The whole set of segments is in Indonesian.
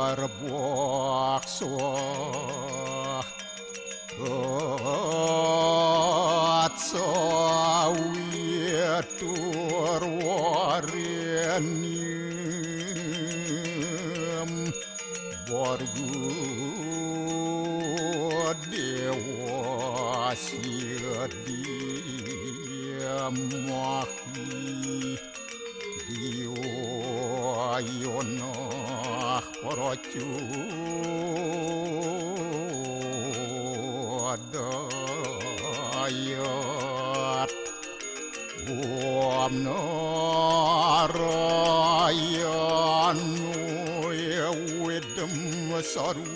Berbuakso Atsawitur warenium Borgu dewa sidiamahi Ayonah porocu adayat Buam narayanu ewedem sarum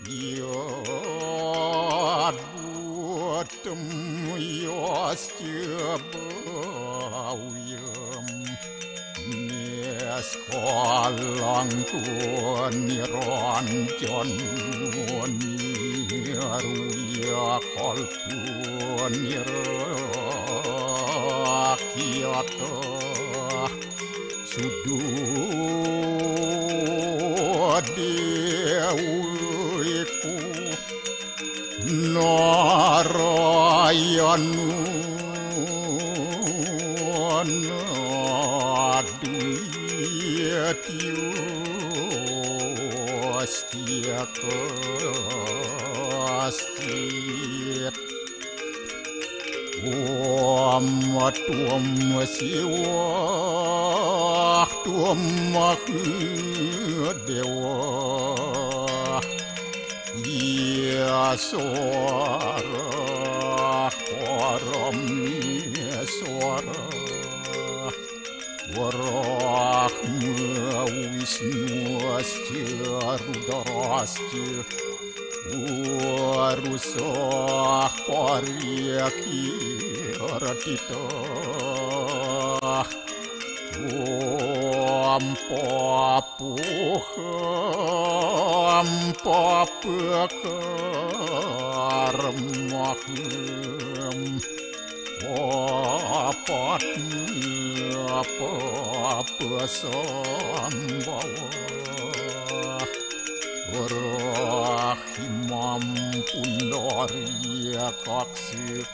yad buatem yasjabawiyam Sekolang niranjan niruya kalpun nirakyata sududewiku narayanu Astia kastit tuam siwa tuam dewa ia suara param suara Warahma Wisnu Asya Rudrasya Warusah Paryaki Ratita Ampapukaram apa sambawa Rahimam pundaria kaksi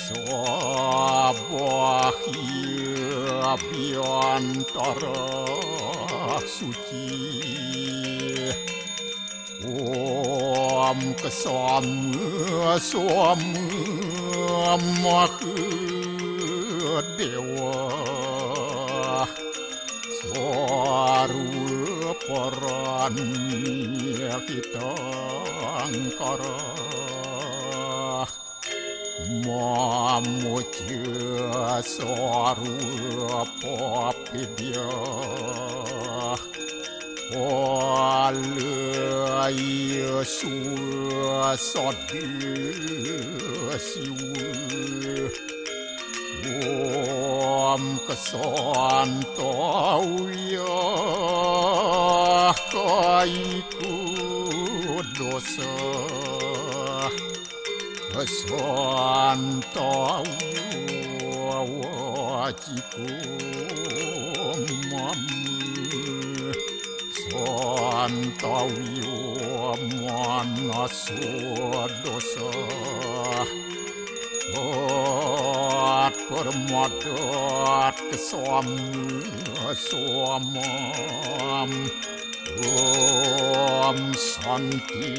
Sabahia biantara suci Om kesama dewa Suara peran kita angkara Mamuja suara papidya Alaya suasadi siwa Om kesantauya kaiku dosa Kesantauya wajiku mamu Santauya manasu dosa Permadat kesamam Om Santi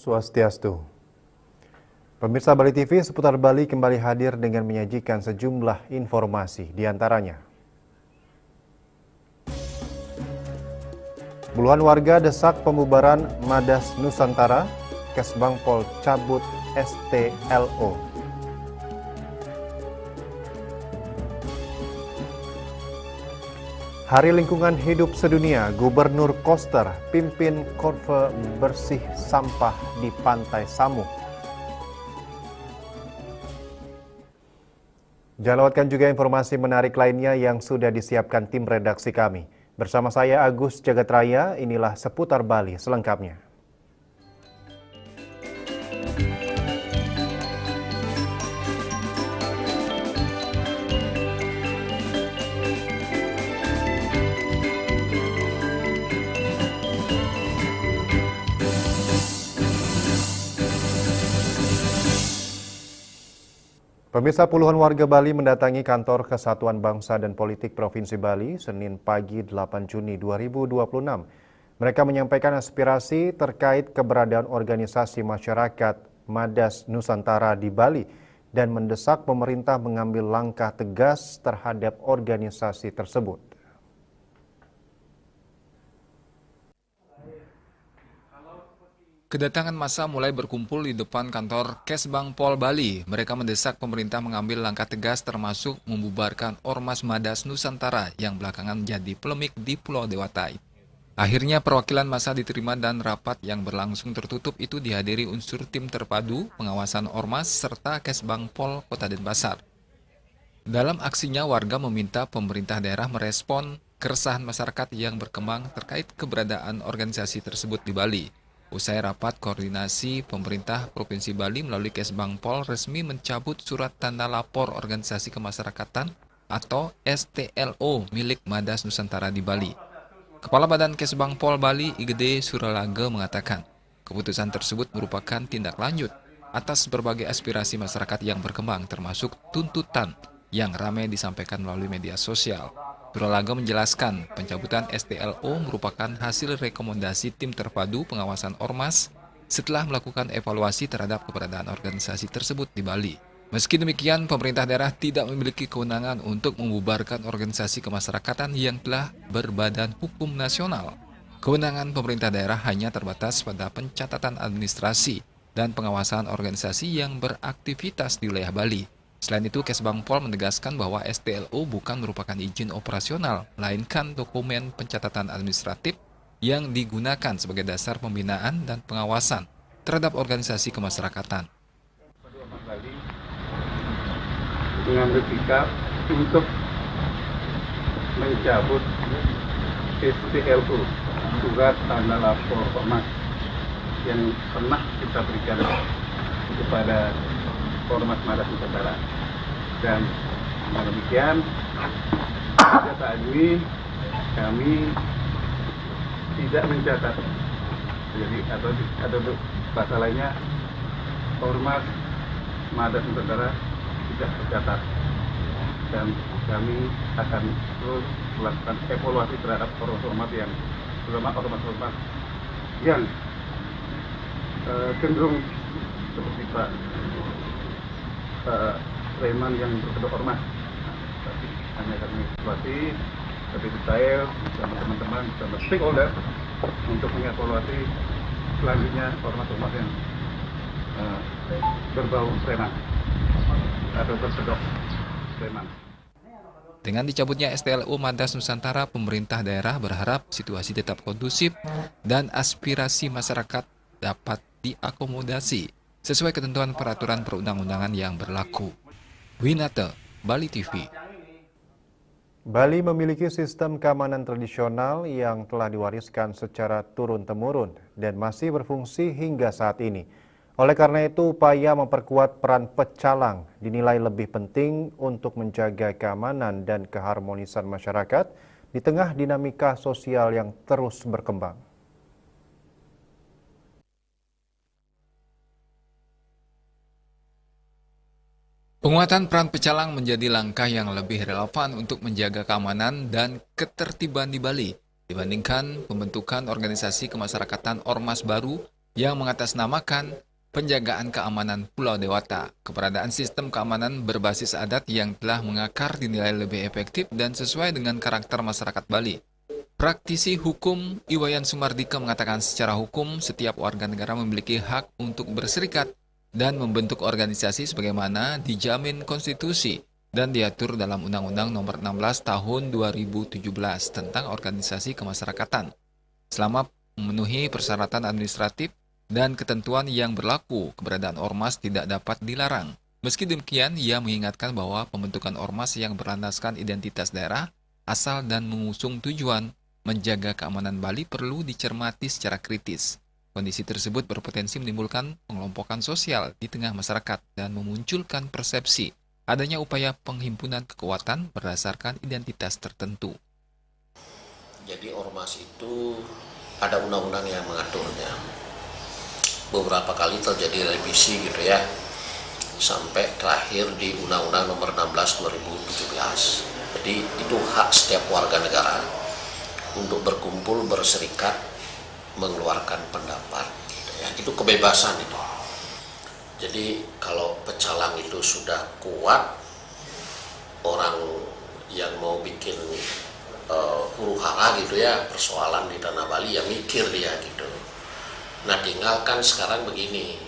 Swastiastu. Pemirsa Bali TV, seputar Bali kembali hadir dengan menyajikan sejumlah informasi, di antaranya. Puluhan warga desak pembubaran Madas Nusantara, Kesbangpol cabut STLO. Hari Lingkungan Hidup Sedunia, Gubernur Koster pimpin Korve bersih sampah di Pantai Samuk. Jangan lewatkan juga informasi menarik lainnya yang sudah disiapkan tim redaksi kami. Bersama saya Agus Jagatraya, inilah Seputar Bali selengkapnya. Pemirsa, puluhan warga Bali mendatangi kantor Kesatuan Bangsa dan Politik Provinsi Bali Senin pagi 8 Juni 2026. Mereka menyampaikan aspirasi terkait keberadaan organisasi masyarakat Madas Nusantara di Bali dan mendesak pemerintah mengambil langkah tegas terhadap organisasi tersebut. Kedatangan massa mulai berkumpul di depan kantor Kesbangpol Bali. Mereka mendesak pemerintah mengambil langkah tegas termasuk membubarkan Ormas Madas Nusantara yang belakangan menjadi polemik di Pulau Dewata. Akhirnya perwakilan massa diterima dan rapat yang berlangsung tertutup itu dihadiri unsur tim terpadu pengawasan Ormas serta Kesbangpol Kota Denpasar. Dalam aksinya warga meminta pemerintah daerah merespon keresahan masyarakat yang berkembang terkait keberadaan organisasi tersebut di Bali. Usai rapat koordinasi, pemerintah Provinsi Bali melalui Kesbangpol resmi mencabut surat tanda lapor organisasi kemasyarakatan atau STLO milik Madas Nusantara di Bali. Kepala Badan Kesbangpol Bali IGD Suralaga mengatakan, keputusan tersebut merupakan tindak lanjut atas berbagai aspirasi masyarakat yang berkembang termasuk tuntutan yang ramai disampaikan melalui media sosial. Suralaga menjelaskan pencabutan STLO merupakan hasil rekomendasi tim terpadu pengawasan Ormas setelah melakukan evaluasi terhadap keberadaan organisasi tersebut di Bali. Meski demikian, pemerintah daerah tidak memiliki kewenangan untuk membubarkan organisasi kemasyarakatan yang telah berbadan hukum nasional. Kewenangan pemerintah daerah hanya terbatas pada pencatatan administrasi dan pengawasan organisasi yang beraktivitas di wilayah Bali. Selain itu, Kesbangpol menegaskan bahwa STLO bukan merupakan izin operasional, melainkan dokumen pencatatan administratif yang digunakan sebagai dasar pembinaan dan pengawasan terhadap organisasi kemasyarakatan. Bali mengambil sikap untuk mencabut STLO, surat tanda lapor ormas yang pernah kita berikan kepada Ormas Madas Nusantara. Dan dengan demikian, pada saat ini kami tidak mencatat, jadi atau bahasa lainnya Ormas Madas Nusantara tidak tercatat, dan kami akan terus melakukan evaluasi terhadap ormas yang ormas yang cenderung seperti Pak Sulaiman yang berkedok ormas. Tapi hanya kami evaluasi lebih detail bersama teman-teman, bersama stakeholder untuk mengevaluasi selanjutnya ormas-ormas yang berbau preman atau berkedok preman. Dengan dicabutnya STLO Madas Nusantara, pemerintah daerah berharap situasi tetap kondusif dan aspirasi masyarakat dapat diakomodasi sesuai ketentuan peraturan perundang-undangan yang berlaku. Winata, Bali TV. Bali memiliki sistem keamanan tradisional yang telah diwariskan secara turun-temurun dan masih berfungsi hingga saat ini. Oleh karena itu, upaya memperkuat peran pecalang dinilai lebih penting untuk menjaga keamanan dan keharmonisan masyarakat di tengah dinamika sosial yang terus berkembang. Penguatan peran pecalang menjadi langkah yang lebih relevan untuk menjaga keamanan dan ketertiban di Bali dibandingkan pembentukan organisasi kemasyarakatan ormas baru yang mengatasnamakan penjagaan keamanan Pulau Dewata. Keberadaan sistem keamanan berbasis adat yang telah mengakar dinilai lebih efektif dan sesuai dengan karakter masyarakat Bali. Praktisi hukum Iwayan Sumardika mengatakan secara hukum setiap warga negara memiliki hak untuk berserikat dan membentuk organisasi sebagaimana dijamin konstitusi dan diatur dalam Undang-Undang Nomor 16 Tahun 2017 tentang organisasi kemasyarakatan. Selama memenuhi persyaratan administratif dan ketentuan yang berlaku, keberadaan ormas tidak dapat dilarang. Meski demikian, ia mengingatkan bahwa pembentukan ormas yang berlandaskan identitas daerah, asal dan mengusung tujuan menjaga keamanan Bali perlu dicermati secara kritis. Kondisi tersebut berpotensi menimbulkan pengelompokan sosial di tengah masyarakat dan memunculkan persepsi adanya upaya penghimpunan kekuatan berdasarkan identitas tertentu. Jadi ormas itu ada undang-undang yang mengaturnya. Beberapa kali terjadi revisi gitu ya, sampai terakhir di Undang-Undang Nomor 16 2017. Jadi itu hak setiap warga negara untuk berkumpul, berserikat, mengeluarkan pendapat gitu ya. Itu kebebasan itu. Jadi kalau pecalang itu sudah kuat, orang yang mau bikin huru-hara gitu ya, persoalan di tanah Bali ya mikir dia gitu. Nah tinggalkan sekarang begini,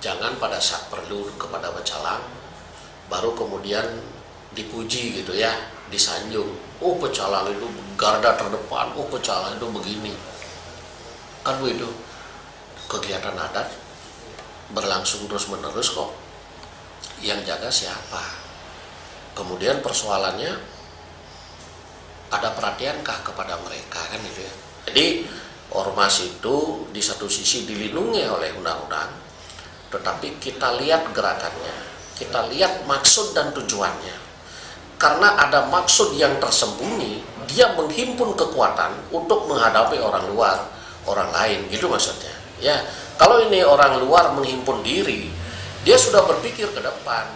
jangan pada saat perlu kepada pecalang baru kemudian dipuji gitu ya, disanjung. Oh pecalang itu garda terdepan, oh pecalang itu begini. Kan begitu, kegiatan adat berlangsung terus menerus kok. Yang jaga siapa? Kemudian persoalannya ada perhatiankah kepada mereka kan gitu ya. Jadi ormas itu di satu sisi dilindungi oleh undang-undang, tetapi kita lihat gerakannya, kita lihat maksud dan tujuannya. Karena ada maksud yang tersembunyi, dia menghimpun kekuatan untuk menghadapi orang luar, orang lain, gitu maksudnya. Ya, kalau ini orang luar menghimpun diri, dia sudah berpikir ke depan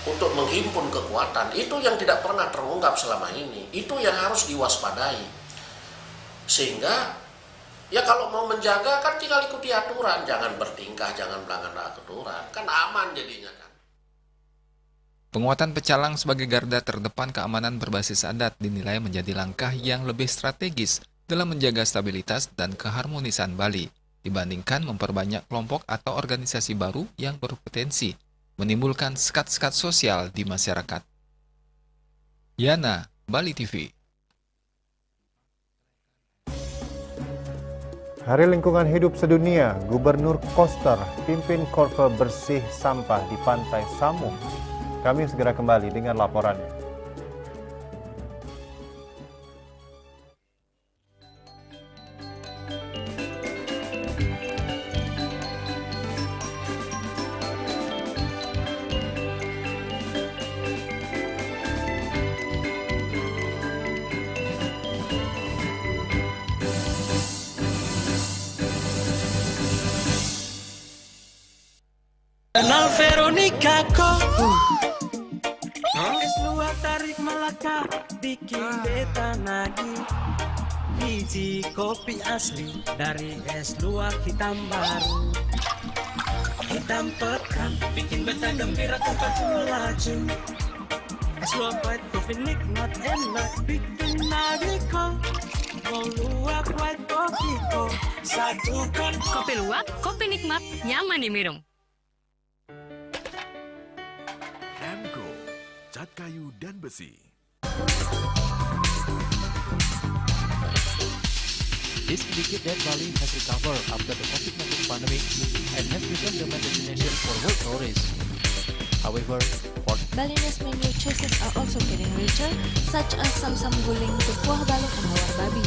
untuk menghimpun kekuatan. Itu yang tidak pernah terungkap selama ini. Itu yang harus diwaspadai. Sehingga ya kalau mau menjaga kan tinggal ikuti aturan, jangan bertingkah, jangan melanggar aturan, kan aman jadinya kan. Penguatan pecalang sebagai garda terdepan keamanan berbasis adat dinilai menjadi langkah yang lebih strategis dalam menjaga stabilitas dan keharmonisan Bali dibandingkan memperbanyak kelompok atau organisasi baru yang berpotensi menimbulkan sekat-sekat sosial di masyarakat. Yana, Bali TV. Hari Lingkungan Hidup Sedunia, Gubernur Koster pimpin korpe bersih sampah di Pantai Samung. Kami segera kembali dengan laporannya. Kenal Veronica kok es luar tarik Melaka bikin beta nagih. Biji kopi asli dari es luar hitam baru, hitam pekat bikin beta gembira tempat melaju. Es luar white kopi nikmat enak bikin nagih kok. Mau luak white kopi kok satukan. Kopi luwak, kopi nikmat, nyaman diminum. Amco, cat kayu dan besi. This indicate that Bali has recovered after the COVID-19 pandemic and has become the main destination for world tourists. However, for Balinese menu choices are also getting richer, such as samsam guling, tupuah balok, and hawar babi.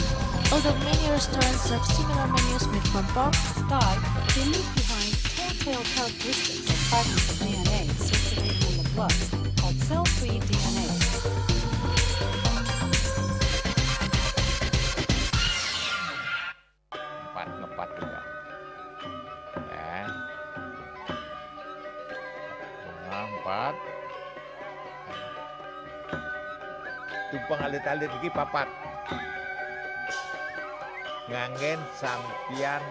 Although many restaurants serve similar menus made from pork, Sky, they leave behind telltale characteristics of fragments of DNA circulating in the blood, called cell-free DNA. Ngepat juga. Ya. 4. Tumpang alit-alit lagi papat. ngangen sampian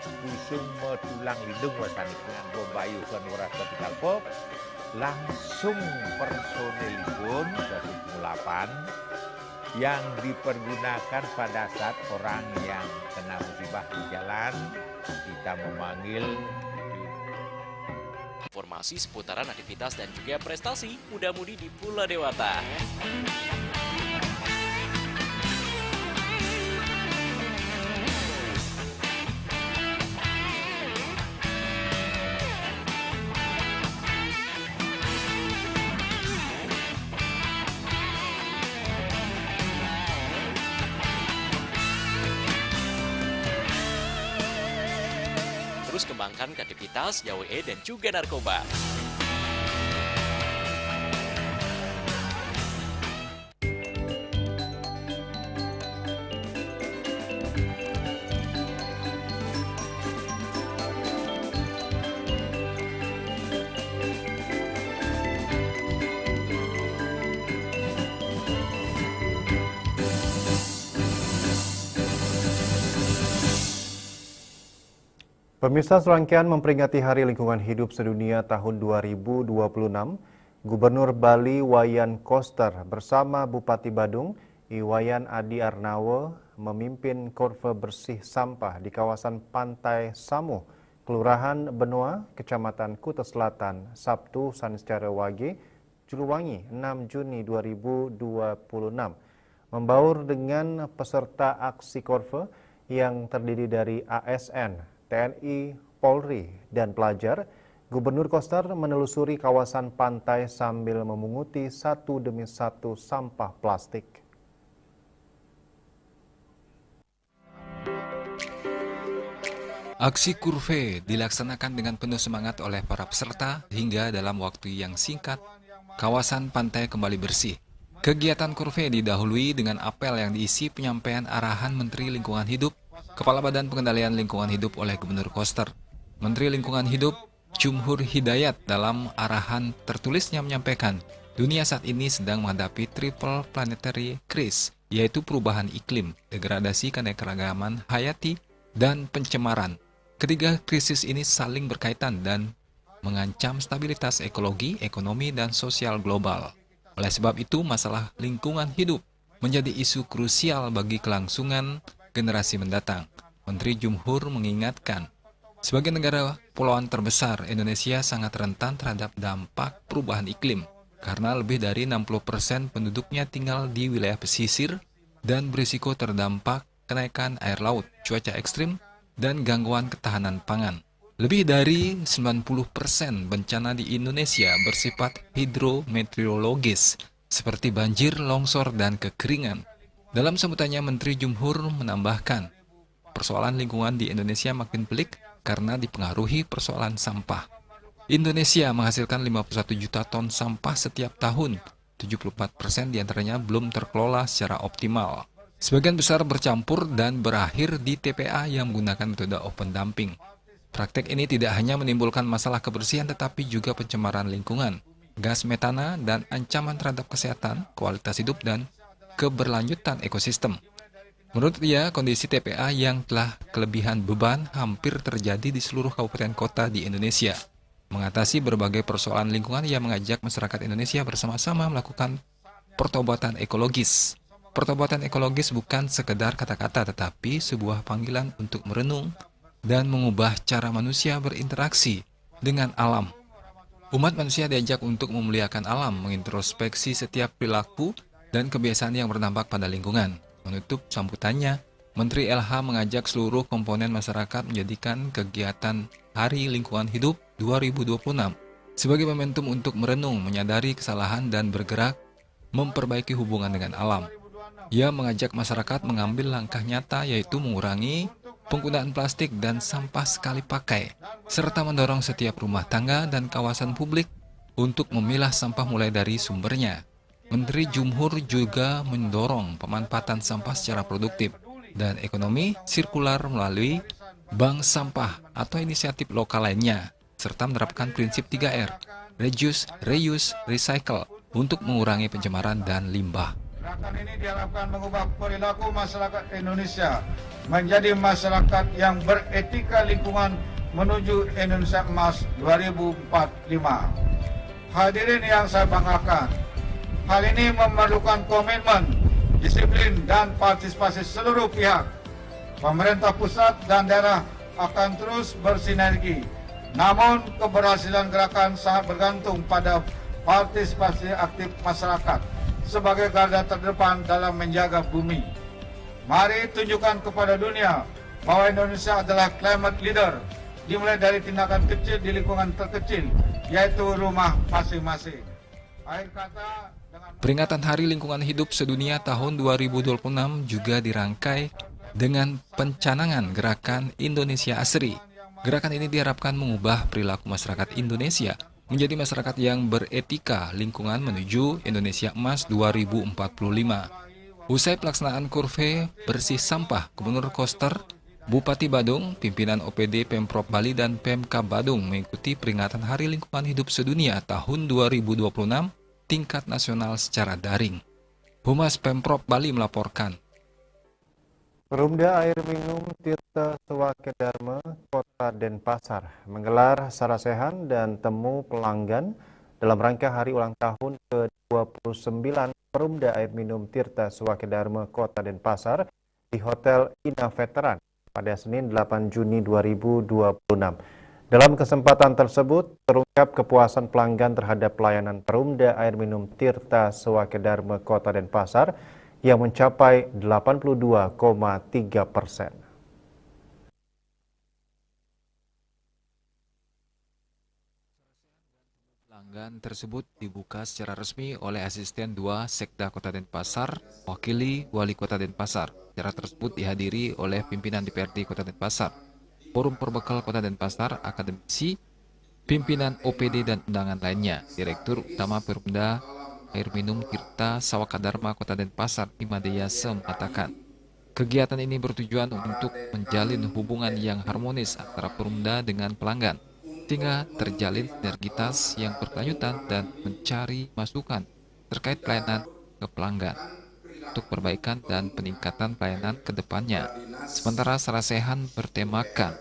kusung tulang lindung wasani dengan Bombayu kan Waras Kapital Pop langsung personelipun 108 yang dipergunakan pada saat orang yang kena musibah di jalan kita memanggil. Informasi seputaran aktivitas dan juga prestasi muda-mudi di Pulau Dewata. Terus kembangkan kreativitas, YWE, dan juga narkoba. Pemirsa, serangkaian memperingati Hari Lingkungan Hidup Sedunia tahun 2026, Gubernur Bali Wayan Koster bersama Bupati Badung Iwayan Adi Arnawo memimpin kurve bersih sampah di kawasan Pantai Samuh, Kelurahan Benoa, Kecamatan Kuta Selatan, Sabtu Saniscara Wage, Juluwangi, 6 Juni 2026. Membaur dengan peserta aksi kurve yang terdiri dari ASN, TNI, Polri, dan pelajar, Gubernur Koster menelusuri kawasan pantai sambil memunguti satu demi satu sampah plastik. Aksi kurve dilaksanakan dengan penuh semangat oleh para peserta hingga dalam waktu yang singkat, kawasan pantai kembali bersih. Kegiatan kurve didahului dengan apel yang diisi penyampaian arahan Menteri Lingkungan Hidup, Kepala Badan Pengendalian Lingkungan Hidup oleh Gubernur Koster. Menteri Lingkungan Hidup, Jumhur Hidayat, dalam arahan tertulisnya menyampaikan, dunia saat ini sedang menghadapi triple planetary crisis, yaitu perubahan iklim, degradasi keanekaragaman hayati, dan pencemaran. Ketiga krisis ini saling berkaitan dan mengancam stabilitas ekologi, ekonomi, dan sosial global. Oleh sebab itu, masalah lingkungan hidup menjadi isu krusial bagi kelangsungan generasi mendatang. Menteri Jumhur mengingatkan, sebagai negara pulauan terbesar, Indonesia sangat rentan terhadap dampak perubahan iklim karena lebih dari 60% penduduknya tinggal di wilayah pesisir dan berisiko terdampak kenaikan air laut, cuaca ekstrim, dan gangguan ketahanan pangan. Lebih dari 90% bencana di Indonesia bersifat hidrometeorologis seperti banjir, longsor, dan kekeringan. Dalam sambutannya, Menteri Jumhur menambahkan, persoalan lingkungan di Indonesia makin pelik karena dipengaruhi persoalan sampah. Indonesia menghasilkan 51 juta ton sampah setiap tahun, 74% diantaranya belum terkelola secara optimal. Sebagian besar bercampur dan berakhir di TPA yang menggunakan metode open dumping. Praktek ini tidak hanya menimbulkan masalah kebersihan tetapi juga pencemaran lingkungan, gas metana, dan ancaman terhadap kesehatan, kualitas hidup, dan keberlanjutan ekosistem. Menurut dia, kondisi TPA yang telah kelebihan beban hampir terjadi di seluruh kabupaten kota di Indonesia. Mengatasi berbagai persoalan lingkungan, ia mengajak masyarakat Indonesia bersama-sama melakukan pertobatan ekologis. Pertobatan ekologis bukan sekedar kata-kata, tetapi sebuah panggilan untuk merenung dan mengubah cara manusia berinteraksi dengan alam. Umat manusia diajak untuk memuliakan alam, mengintrospeksi setiap perilaku dan kebiasaan yang berdampak pada lingkungan. Menutup sambutannya, Menteri LH mengajak seluruh komponen masyarakat menjadikan kegiatan Hari Lingkungan Hidup 2026 sebagai momentum untuk merenung, menyadari kesalahan, dan bergerak memperbaiki hubungan dengan alam. Ia mengajak masyarakat mengambil langkah nyata, yaitu mengurangi penggunaan plastik dan sampah sekali pakai, serta mendorong setiap rumah tangga dan kawasan publik untuk memilah sampah mulai dari sumbernya. Menteri Jumhur juga mendorong pemanfaatan sampah secara produktif dan ekonomi sirkular melalui bank sampah atau inisiatif lokal lainnya, serta menerapkan prinsip 3R, reduce, reuse, recycle, untuk mengurangi pencemaran dan limbah. Gerakan ini diharapkan mengubah perilaku masyarakat Indonesia menjadi masyarakat yang beretika lingkungan menuju Indonesia Emas 2045. Hadirin yang saya banggakan, hal ini memerlukan komitmen, disiplin, dan partisipasi seluruh pihak. Pemerintah pusat dan daerah akan terus bersinergi. Namun, keberhasilan gerakan sangat bergantung pada partisipasi aktif masyarakat sebagai garda terdepan dalam menjaga bumi. Mari tunjukkan kepada dunia bahwa Indonesia adalah climate leader, dimulai dari tindakan kecil di lingkungan terkecil, yaitu rumah masing-masing. Akhir kata, Peringatan Hari Lingkungan Hidup Sedunia tahun 2026 juga dirangkai dengan pencanangan Gerakan Indonesia Asri. Gerakan ini diharapkan mengubah perilaku masyarakat Indonesia menjadi masyarakat yang beretika lingkungan menuju Indonesia Emas 2045. Usai pelaksanaan kurve bersih sampah, Gubernur Koster, Bupati Badung, pimpinan OPD Pemprov Bali dan Pemkab Badung mengikuti peringatan Hari Lingkungan Hidup Sedunia tahun 2026 tingkat nasional secara daring. Humas Pemprov Bali melaporkan. Perumda Air Minum Tirta Sewake Dharma Kota Denpasar menggelar sarasehan dan temu pelanggan dalam rangka hari ulang tahun ke-29 Perumda Air Minum Tirta Sewake Dharma Kota Denpasar di Hotel Ina Veteran pada Senin 8 Juni 2026. Dalam kesempatan tersebut, terungkap kepuasan pelanggan terhadap pelayanan Perumda Air Minum Tirta Sewake Dharma Kota Denpasar yang mencapai 82,3%. Pelanggan tersebut dibuka secara resmi oleh Asisten 2 Sekda Kota Denpasar, wakili Wali Kota Denpasar. Acara tersebut dihadiri oleh pimpinan DPRD Kota Denpasar, Forum Perbekal Kota Denpasar, akademisi, pimpinan OPD dan undangan lainnya. Direktur Utama Perumda Air Minum Tirta Sewake Dharma Kota Denpasar, Imadeyase mengatakan, kegiatan ini bertujuan untuk menjalin hubungan yang harmonis antara Perumda dengan pelanggan, sehingga terjalin sinergitas yang berkelanjutan dan mencari masukan terkait pelayanan ke pelanggan untuk perbaikan dan peningkatan pelayanan ke depannya. Sementara sarasehan bertemakan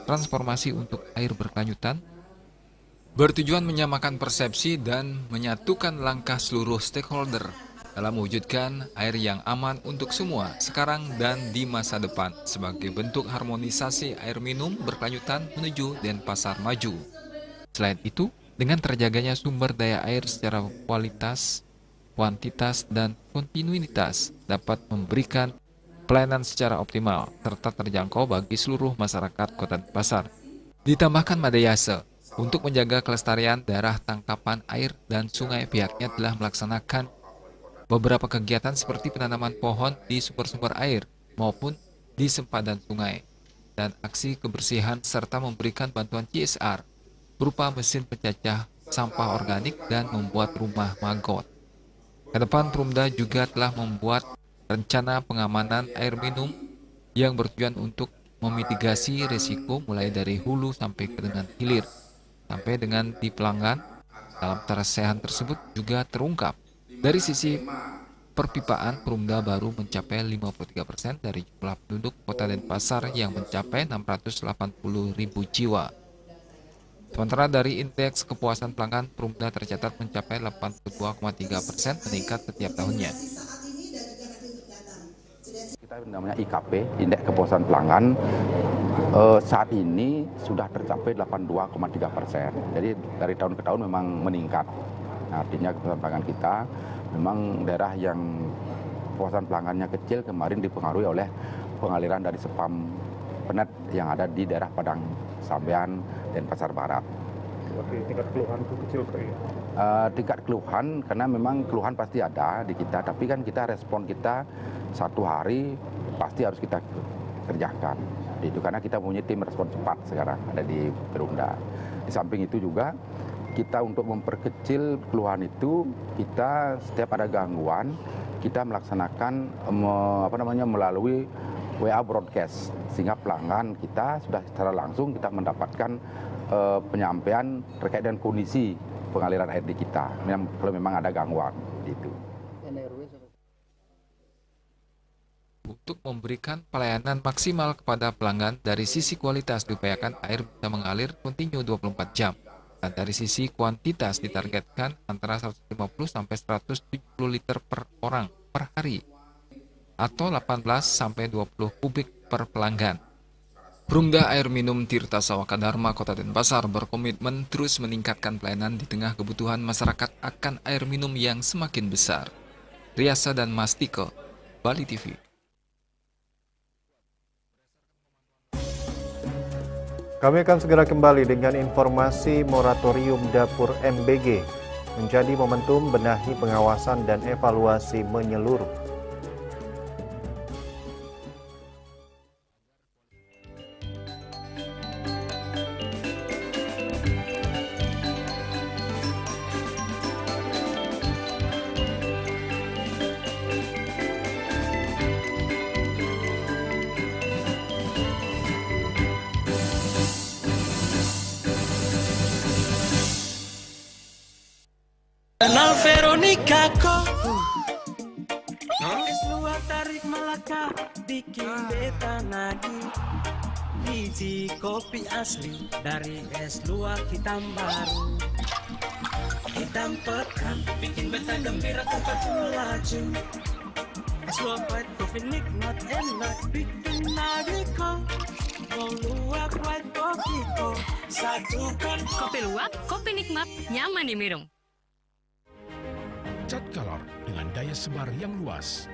transformasi untuk air berkelanjutan, bertujuan menyamakan persepsi dan menyatukan langkah seluruh stakeholder dalam mewujudkan air yang aman untuk semua sekarang dan di masa depan sebagai bentuk harmonisasi air minum berkelanjutan menuju Denpasar maju. Selain itu, dengan terjaganya sumber daya air secara kualitas, kuantitas, dan kontinuitas dapat memberikan pelayanan secara optimal serta terjangkau bagi seluruh masyarakat Kota Denpasar. Ditambahkan Madeyase, untuk menjaga kelestarian daerah tangkapan air dan sungai, pihaknya telah melaksanakan beberapa kegiatan seperti penanaman pohon di sumber-sumber air maupun di sempadan sungai, dan aksi kebersihan serta memberikan bantuan CSR berupa mesin pencacah sampah organik dan membuat rumah magot. Kedepan Perumda juga telah membuat rencana pengamanan air minum yang bertujuan untuk memitigasi risiko mulai dari hulu sampai ke dengan hilir. Sampai dengan di pelanggan. Dalam sarasehan tersebut juga terungkap dari sisi perpipaan, Perumda baru mencapai 53% dari jumlah penduduk Kota Denpasar yang mencapai 680.000 jiwa. Sementara dari indeks kepuasan pelanggan, Perumda tercatat mencapai 82,3%, meningkat setiap tahunnya. Kita namanya IKP, Indeks Kepuasan Pelanggan, saat ini sudah tercapai 82,3%. Jadi dari tahun ke tahun memang meningkat. Artinya kepuasan pelanggan kita memang daerah yang kepuasan pelanggannya kecil kemarin dipengaruhi oleh pengaliran dari spam penet yang ada di daerah Padang Sambean dan Pasar Barat. Berarti tingkat keluhan itu kecil ya? Tingkat keluhan, karena memang keluhan pasti ada di kita, tapi kan kita respon kita satu hari pasti harus kita kerjakan. Itu karena kita punya tim respon cepat sekarang ada di Perumda. Di samping itu juga kita untuk memperkecil keluhan itu, kita setiap ada gangguan kita melaksanakan melalui WA broadcast, sehingga pelanggan kita sudah secara langsung kita mendapatkan penyampaian terkait dengan kondisi pengaliran air di kita, kalau memang ada gangguan itu. untuk memberikan pelayanan maksimal kepada pelanggan. Dari sisi kualitas diupayakan air bisa mengalir kontinu 24 jam. Dan dari sisi kuantitas ditargetkan antara 150 sampai 170 liter per orang per hari atau 18 sampai 20 kubik per pelanggan. Perumda Air Minum Tirta Sawaka Dharma Kota Denpasar berkomitmen terus meningkatkan pelayanan di tengah kebutuhan masyarakat akan air minum yang semakin besar. Riasa dan Mastiko, Bali TV. Kami akan segera kembali dengan informasi moratorium dapur MBG menjadi momentum benahi pengawasan dan evaluasi menyeluruh. Kenal Veronica kok es luar tarik Melaka bikin beta nagih. Biji kopi asli dari es luar hitam baru. Hitam pekat bikin beta gembira tempat melaju. Es luar white kopi nikmat enak bikin nagih kok. Mau luar white kopi kok satukan. Kopi luwak, kopi nikmat, nyaman diminum. Cat Color dengan daya sebar yang luas,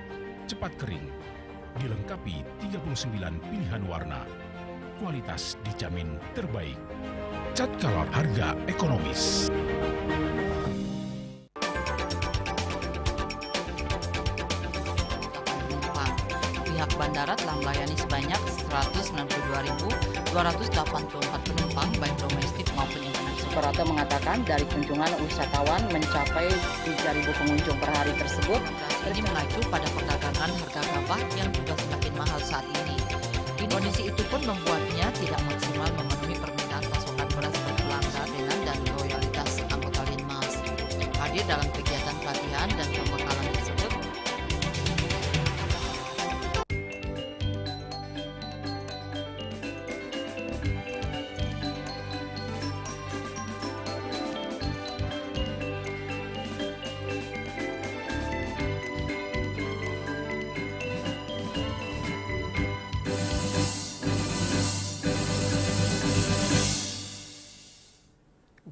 cepat kering, dilengkapi 39 pilihan warna, kualitas dijamin terbaik. Cat Color, harga ekonomis. Pihak bandara telah melayani sebanyak 192.284 penumpang baik domestik maupun internasional. Operator mengatakan dari kunjungan wisatawan mencapai 3.000 pengunjung per hari tersebut. Ini mengacu pada perdagangan harga gabah yang juga semakin mahal saat ini. Kondisi itu pun membuatnya tidak maksimal memenuhi permintaan pasokan beras per pelanggan dan loyalitas anggota Linmas. Hadir dalam kegiatan pelatihan dan pembekalan tersebut,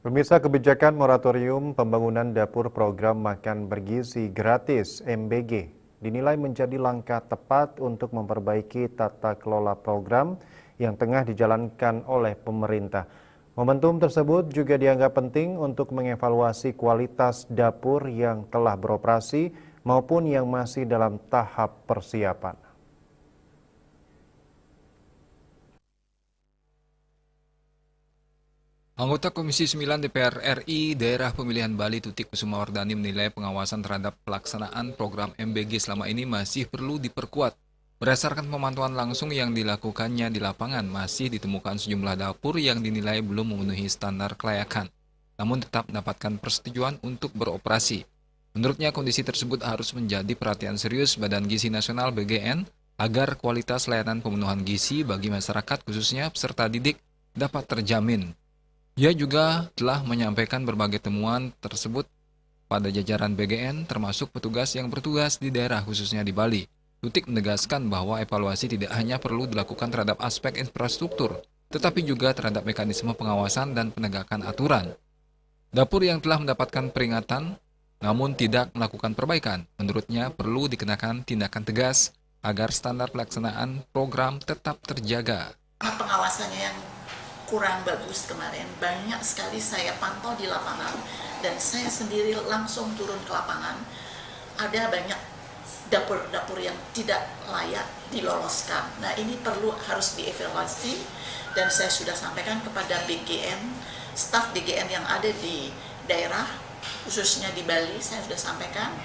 Pemirsa, kebijakan moratorium pembangunan dapur program makan bergizi gratis MBG dinilai menjadi langkah tepat untuk memperbaiki tata kelola program yang tengah dijalankan oleh pemerintah. Momentum tersebut juga dianggap penting untuk mengevaluasi kualitas dapur yang telah beroperasi maupun yang masih dalam tahap persiapan. Anggota Komisi 9 DPR RI Daerah Pemilihan Bali Tutik Kusumawardani menilai pengawasan terhadap pelaksanaan program MBG selama ini masih perlu diperkuat. Berdasarkan pemantauan langsung yang dilakukannya di lapangan, masih ditemukan sejumlah dapur yang dinilai belum memenuhi standar kelayakan, namun tetap mendapatkan persetujuan untuk beroperasi. Menurutnya, kondisi tersebut harus menjadi perhatian serius Badan Gizi Nasional BGN agar kualitas layanan pemenuhan gizi bagi masyarakat khususnya peserta didik dapat terjamin. Ia juga telah menyampaikan berbagai temuan tersebut pada jajaran BGN termasuk petugas yang bertugas di daerah khususnya di Bali. Tutik menegaskan bahwa evaluasi tidak hanya perlu dilakukan terhadap aspek infrastruktur, tetapi juga terhadap mekanisme pengawasan dan penegakan aturan. Dapur yang telah mendapatkan peringatan namun tidak melakukan perbaikan, menurutnya perlu dikenakan tindakan tegas agar standar pelaksanaan program tetap terjaga. Pengawasannya yang kurang bagus kemarin, banyak sekali saya pantau di lapangan dan saya sendiri langsung turun ke lapangan. Ada banyak dapur-dapur yang tidak layak diloloskan. Nah, ini harus dievaluasi dan saya sudah sampaikan kepada BGN, staf BGN yang ada di daerah khususnya di Bali, saya sudah sampaikan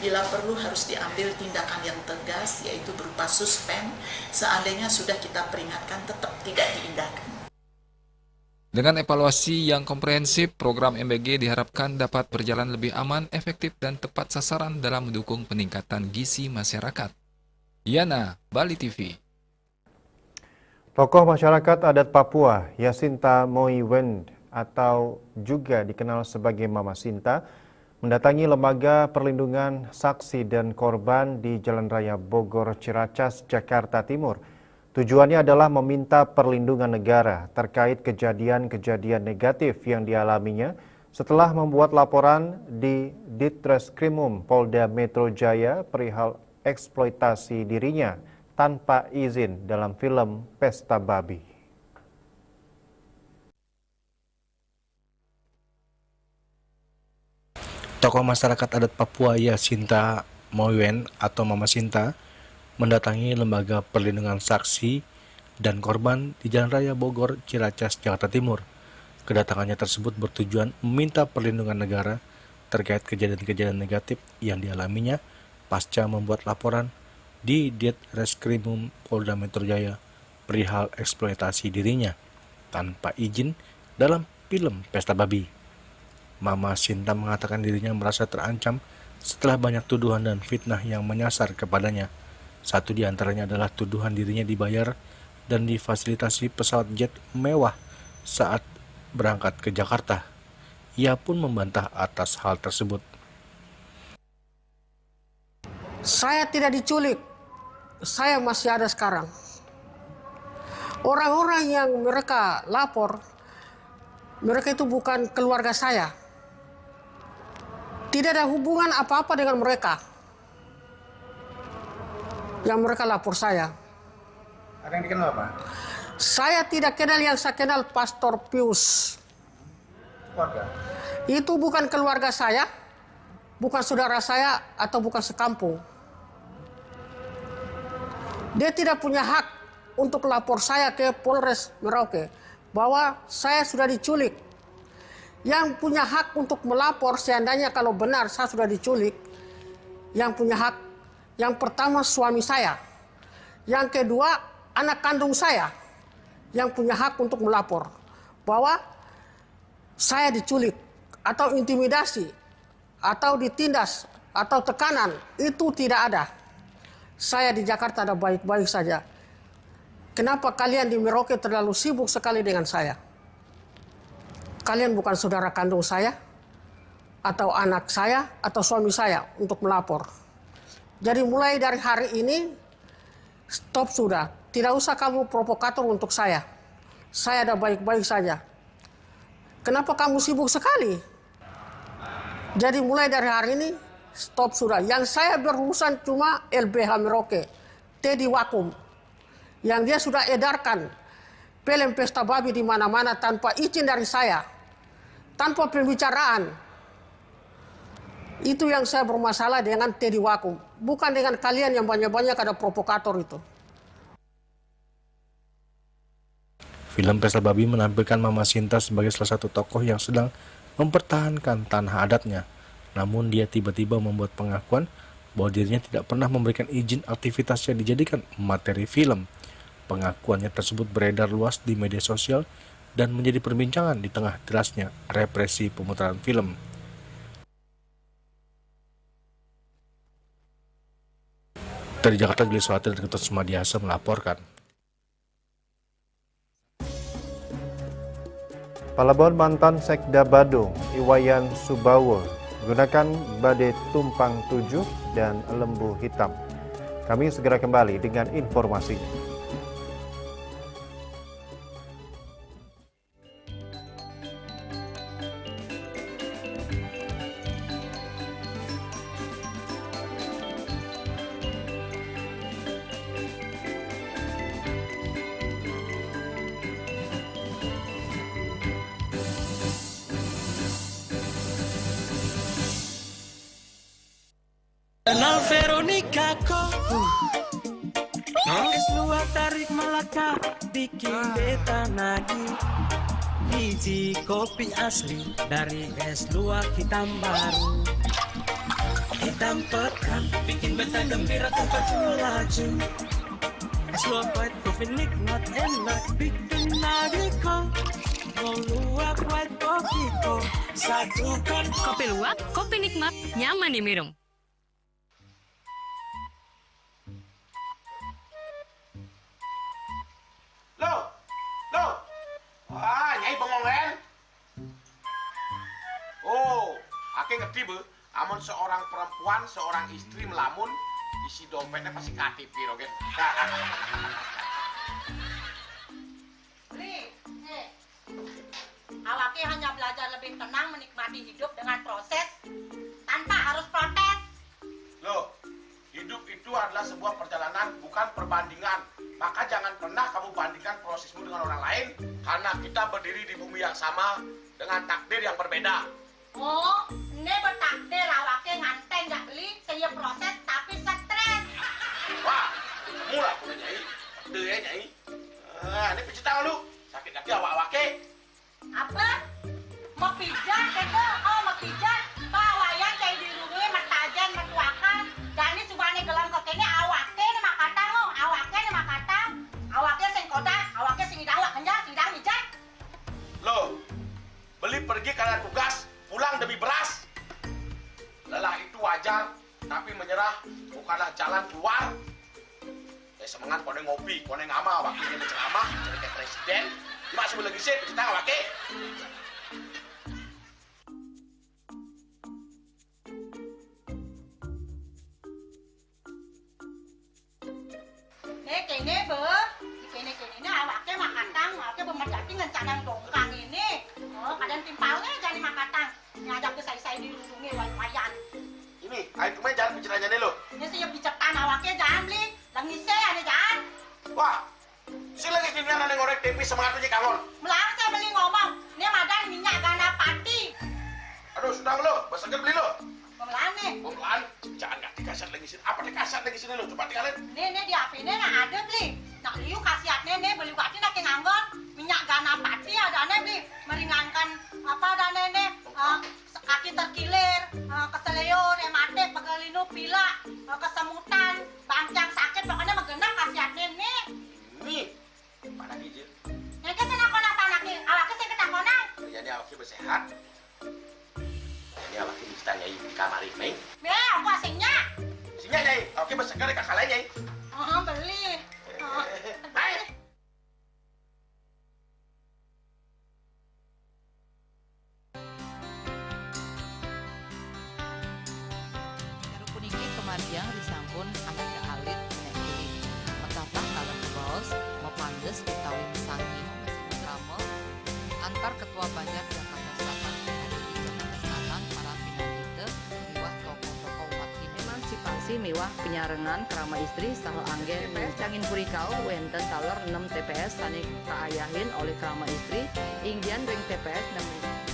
bila perlu harus diambil tindakan yang tegas, yaitu berupa suspend. Seandainya sudah kita peringatkan tetap tidak diindahkan. Dengan evaluasi yang komprehensif, program MBG diharapkan dapat berjalan lebih aman, efektif, dan tepat sasaran dalam mendukung peningkatan gizi masyarakat. Yana, Bali TV. Tokoh masyarakat adat Papua, Yasinta Moiwen atau juga dikenal sebagai Mama Sinta, mendatangi Lembaga Perlindungan Saksi dan Korban di Jalan Raya Bogor, Ciracas, Jakarta Timur. Tujuannya adalah meminta perlindungan negara terkait kejadian-kejadian negatif yang dialaminya setelah membuat laporan di Ditreskrimum Polda Metro Jaya perihal eksploitasi dirinya tanpa izin dalam film Pesta Babi. Tokoh masyarakat adat Papua Yasinta Moiwen atau Mama Sinta mendatangi Lembaga Perlindungan Saksi dan Korban di Jalan Raya Bogor, Ciracas, Jakarta Timur. Kedatangannya tersebut bertujuan meminta perlindungan negara terkait kejadian-kejadian negatif yang dialaminya pasca membuat laporan di Ditreskrimum Polda Metro Jaya perihal eksploitasi dirinya tanpa izin dalam film Pesta Babi. Mama Sinta mengatakan dirinya merasa terancam setelah banyak tuduhan dan fitnah yang menyasar kepadanya. Satu di antaranya adalah tuduhan dirinya dibayar dan difasilitasi pesawat jet mewah saat berangkat ke Jakarta. Ia pun membantah atas hal tersebut. Saya tidak diculik. Saya masih ada sekarang. Orang-orang yang mereka lapor, mereka itu bukan keluarga saya. Tidak ada hubungan apa-apa dengan mereka. Yang mereka lapor saya. Ada yang dikenal apa? Saya tidak kenal, yang saya kenal Pastor Pius. Keluarga? Itu bukan keluarga saya, bukan saudara saya, atau bukan sekampung. Dia tidak punya hak untuk lapor saya ke Polres Merauke bahwa saya sudah diculik. Yang punya hak untuk melapor seandainya kalau benar saya sudah diculik, yang punya hak yang pertama suami saya, yang kedua anak kandung saya, yang punya hak untuk melapor bahwa saya diculik atau intimidasi atau ditindas atau tekanan, itu tidak ada. Saya di Jakarta ada baik-baik saja. Kenapa kalian di Merauke terlalu sibuk sekali dengan saya? Kalian bukan saudara kandung saya, atau anak saya, atau suami saya untuk melapor. Jadi mulai dari hari ini, stop sudah. Tidak usah kamu provokator untuk saya. Saya ada baik-baik saja. Kenapa kamu sibuk sekali? Jadi mulai dari hari ini, stop sudah. Yang saya berurusan cuma LBH Merauke, Teddy Wakum, yang dia sudah edarkan film Pesta Babi di mana-mana tanpa izin dari saya, tanpa pembicaraan. Itu yang saya bermasalah dengan Teddy Wakum, bukan dengan kalian yang banyak-banyak ada provokator itu. Film Pesta Babi menampilkan Mama Sinta sebagai salah satu tokoh yang sedang mempertahankan tanah adatnya. Namun dia tiba-tiba membuat pengakuan bahwa dirinya tidak pernah memberikan izin aktivitasnya dijadikan materi film. Pengakuannya tersebut beredar luas di media sosial dan menjadi perbincangan di tengah derasnya represi pemutaran film. Dari Jakarta, Gili Suwati dan Ketut Sumadiasa melaporkan. Palebon mantan Sekda Badung, Iwayan Subawo, gunakan badai tumpang 7 dan lembu hitam. Kami segera kembali dengan informasinya. Kenal Veronica kok es luar tarik Melaka bikin beta nagih. Biji kopi asli dari es luar hitam baru, hitam pekat bikin beta gembira tanpa cuma laju. Es luar white kopi nikmat enak bikin nagih kok. Mau luar white kopi kok satukan. Kopi luwak, kopi nikmat, nyaman diminum. ngerti be, amun seorang perempuan, seorang istri melamun, isi dompetnya pasti KTP rogen. Awaknya hanya belajar lebih tenang menikmati hidup dengan proses tanpa harus protes. Loh, hidup itu adalah sebuah perjalanan, bukan perbandingan. Maka jangan pernah kamu bandingkan prosesmu dengan orang lain, karena kita berdiri di bumi yang sama dengan takdir yang berbeda. Oh, ini bertakdir awaknya nganteng gak beli, saya proses tapi stres. Wah, mulai punya nyai, takdir ya nyai. Ini pijit tangan lu, sakit hati awak-awaknya. Apa? Mau pijat itu? Oh, mau pijat. Bawayan kayak dirungi, matajan, matuakan. Dan ini subane gelam kokene awake nih makata lo, awake nih makata. Awake sing koda, awake sing idang wakenya, sing idang mijat. Loh, beli pergi karena tugas, pulang demi beras. Lelah itu wajar, tapi menyerah bukanlah jalan keluar. Semangat kone ngopi, kone ngama, wakilnya ceramah, jadi kayak presiden. Cuma sebelum lagi sih, kita nggak pakai. Kene be, kene awaknya makatang, awaknya bermedati ngencadang dongkang ini. Oh, kadang timpalnya jadi makatang, ngajak ke saya dirundungi wayan. Ini, ayo kemarin jangan bicaranya nih lo. Ini siap bicetan awaknya jangan beli, langise ada jangan. Wah, si lagi dunia nane ngorek tempe semangatnya kangon. Melang saya beli ngomong, ini madan minyak gana pati. Aduh, sudah lo, bersegel beli lo. Pemelan nih. Pemelan, jangan nggak dikasat lagi sini. Apa dikasat lagi sini lo? Coba tinggalin. Nih di HP ini ada beli. Nak liu khasiatnya nih beli waktu nak nganggon minyak gana pati ada nih beli meringankan apa ada nih kaki terkilir, keseleyor, emate, pegelinu, pila, kesemutan, bangcang sakit pokoknya menggenap khasiatnya nih. Nih, mana gijil? Yang ke sana kona panaki, awaknya saya ketakona. Jadi awaknya bersehat. Ini awaknya bisa nyai di kamar ini. Ya, aku asingnya. Asingnya nyai, awaknya bersegar di kakak lain nyai. Beli. Baik. Puniki kemariang disampun anak ke alit nek kulit. Metapah kalau bos mepandes utawi mesangi ramo antar ketua Banjar Jakarta Selatan hari di Jakarta Selatan para pinanite miwah tokoh-tokoh umat Hindu emansipasi miwah penyarengan kerama istri saha anggen TPS Cangin Purikau wenten taler 6 TPS sani kaayahin oleh kerama istri inggian ring TPS 6.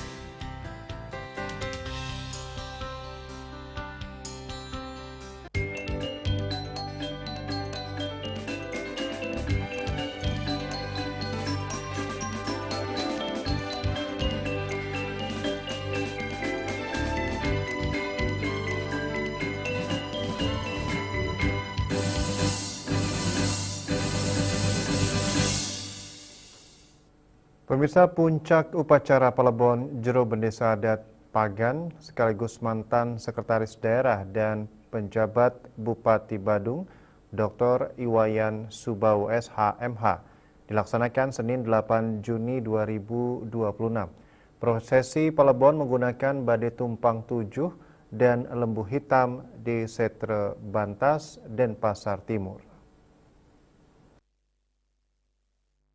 Pemirsa, puncak upacara Pelebon Jero Bendesa Adat Pagan sekaligus mantan Sekretaris Daerah dan penjabat Bupati Badung, Dr. Iwayan Subawu SH.MH, dilaksanakan Senin 8 Juni 2026. Prosesi Pelebon menggunakan bade tumpang 7 dan lembu hitam di Setre Bantas dan Pasar Timur.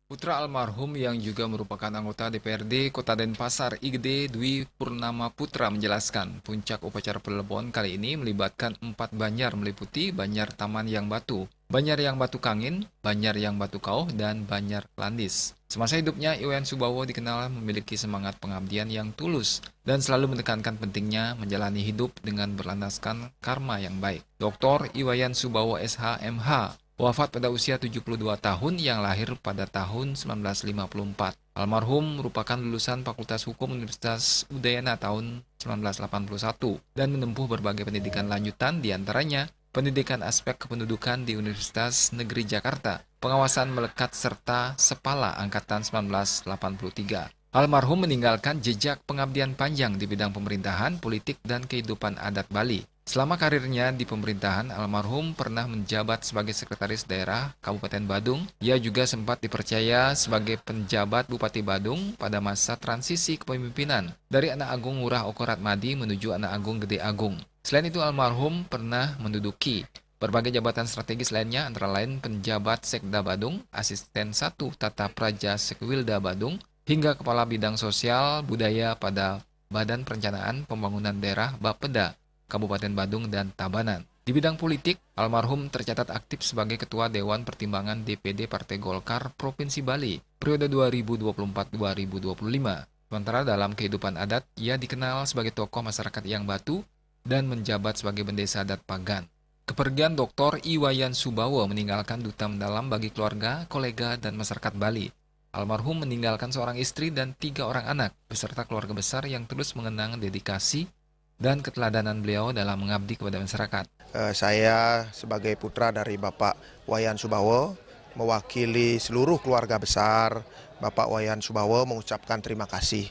Putra almarhum yang juga merupakan anggota DPRD Kota Denpasar Igede Dwi Purnama Putra menjelaskan puncak upacara Pelebon kali ini melibatkan 4 banjar meliputi Banjar Taman Yang Batu, Banjar Yang Batu Kangin, Banjar Yang Batu Kauh, dan Banjar Landis. Semasa hidupnya, Iwayan Subawu dikenal memiliki semangat pengabdian yang tulus dan selalu menekankan pentingnya menjalani hidup dengan berlandaskan karma yang baik. Dr. Iwayan Subawu SH.MH wafat pada usia 72 tahun yang lahir pada tahun 1954. Almarhum merupakan lulusan Fakultas Hukum Universitas Udayana tahun 1981 dan menempuh berbagai pendidikan lanjutan diantaranya pendidikan aspek kependudukan di Universitas Negeri Jakarta, pengawasan melekat serta Sepala Angkatan 1983. Almarhum meninggalkan jejak pengabdian panjang di bidang pemerintahan, politik, dan kehidupan adat Bali. Selama karirnya di pemerintahan, almarhum pernah menjabat sebagai Sekretaris Daerah Kabupaten Badung. Ia juga sempat dipercaya sebagai penjabat Bupati Badung pada masa transisi kepemimpinan dari Anak Agung Ngurah Okoratmadi menuju Anak Agung Gede Agung. Selain itu, almarhum pernah menduduki berbagai jabatan strategis lainnya, antara lain penjabat Sekda Badung, Asisten 1 Tata Praja Sekwilda Badung, hingga Kepala Bidang Sosial Budaya pada Badan Perencanaan Pembangunan Daerah Bapeda, Kabupaten Badung dan Tabanan. Di bidang politik, almarhum tercatat aktif sebagai Ketua Dewan Pertimbangan DPD Partai Golkar Provinsi Bali periode 2024-2025. Sementara dalam kehidupan adat, ia dikenal sebagai tokoh masyarakat yang Batu dan menjabat sebagai Bendesa Adat Pagan. Kepergian Dr. Iwayan Subawo meninggalkan duka mendalam bagi keluarga, kolega, dan masyarakat Bali. Almarhum meninggalkan seorang istri dan 3 orang anak, beserta keluarga besar yang terus mengenang dedikasi dan keteladanan beliau dalam mengabdi kepada masyarakat. Saya sebagai putra dari Bapak Wayan Subawo, mewakili seluruh keluarga besar Bapak Wayan Subawo mengucapkan terima kasih,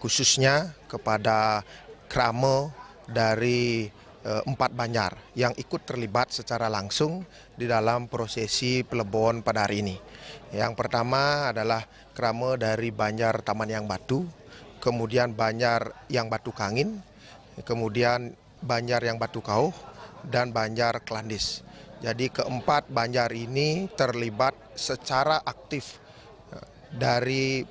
khususnya kepada krama dari 4 Banjar yang ikut terlibat secara langsung di dalam prosesi pelebon pada hari ini. Yang pertama adalah krama dari Banjar Taman Yang Batu, kemudian Banjar Yang Batu Kangin, kemudian Banjar Yang Batu Kauh, dan Banjar Klandis. Jadi keempat Banjar ini terlibat secara aktif dari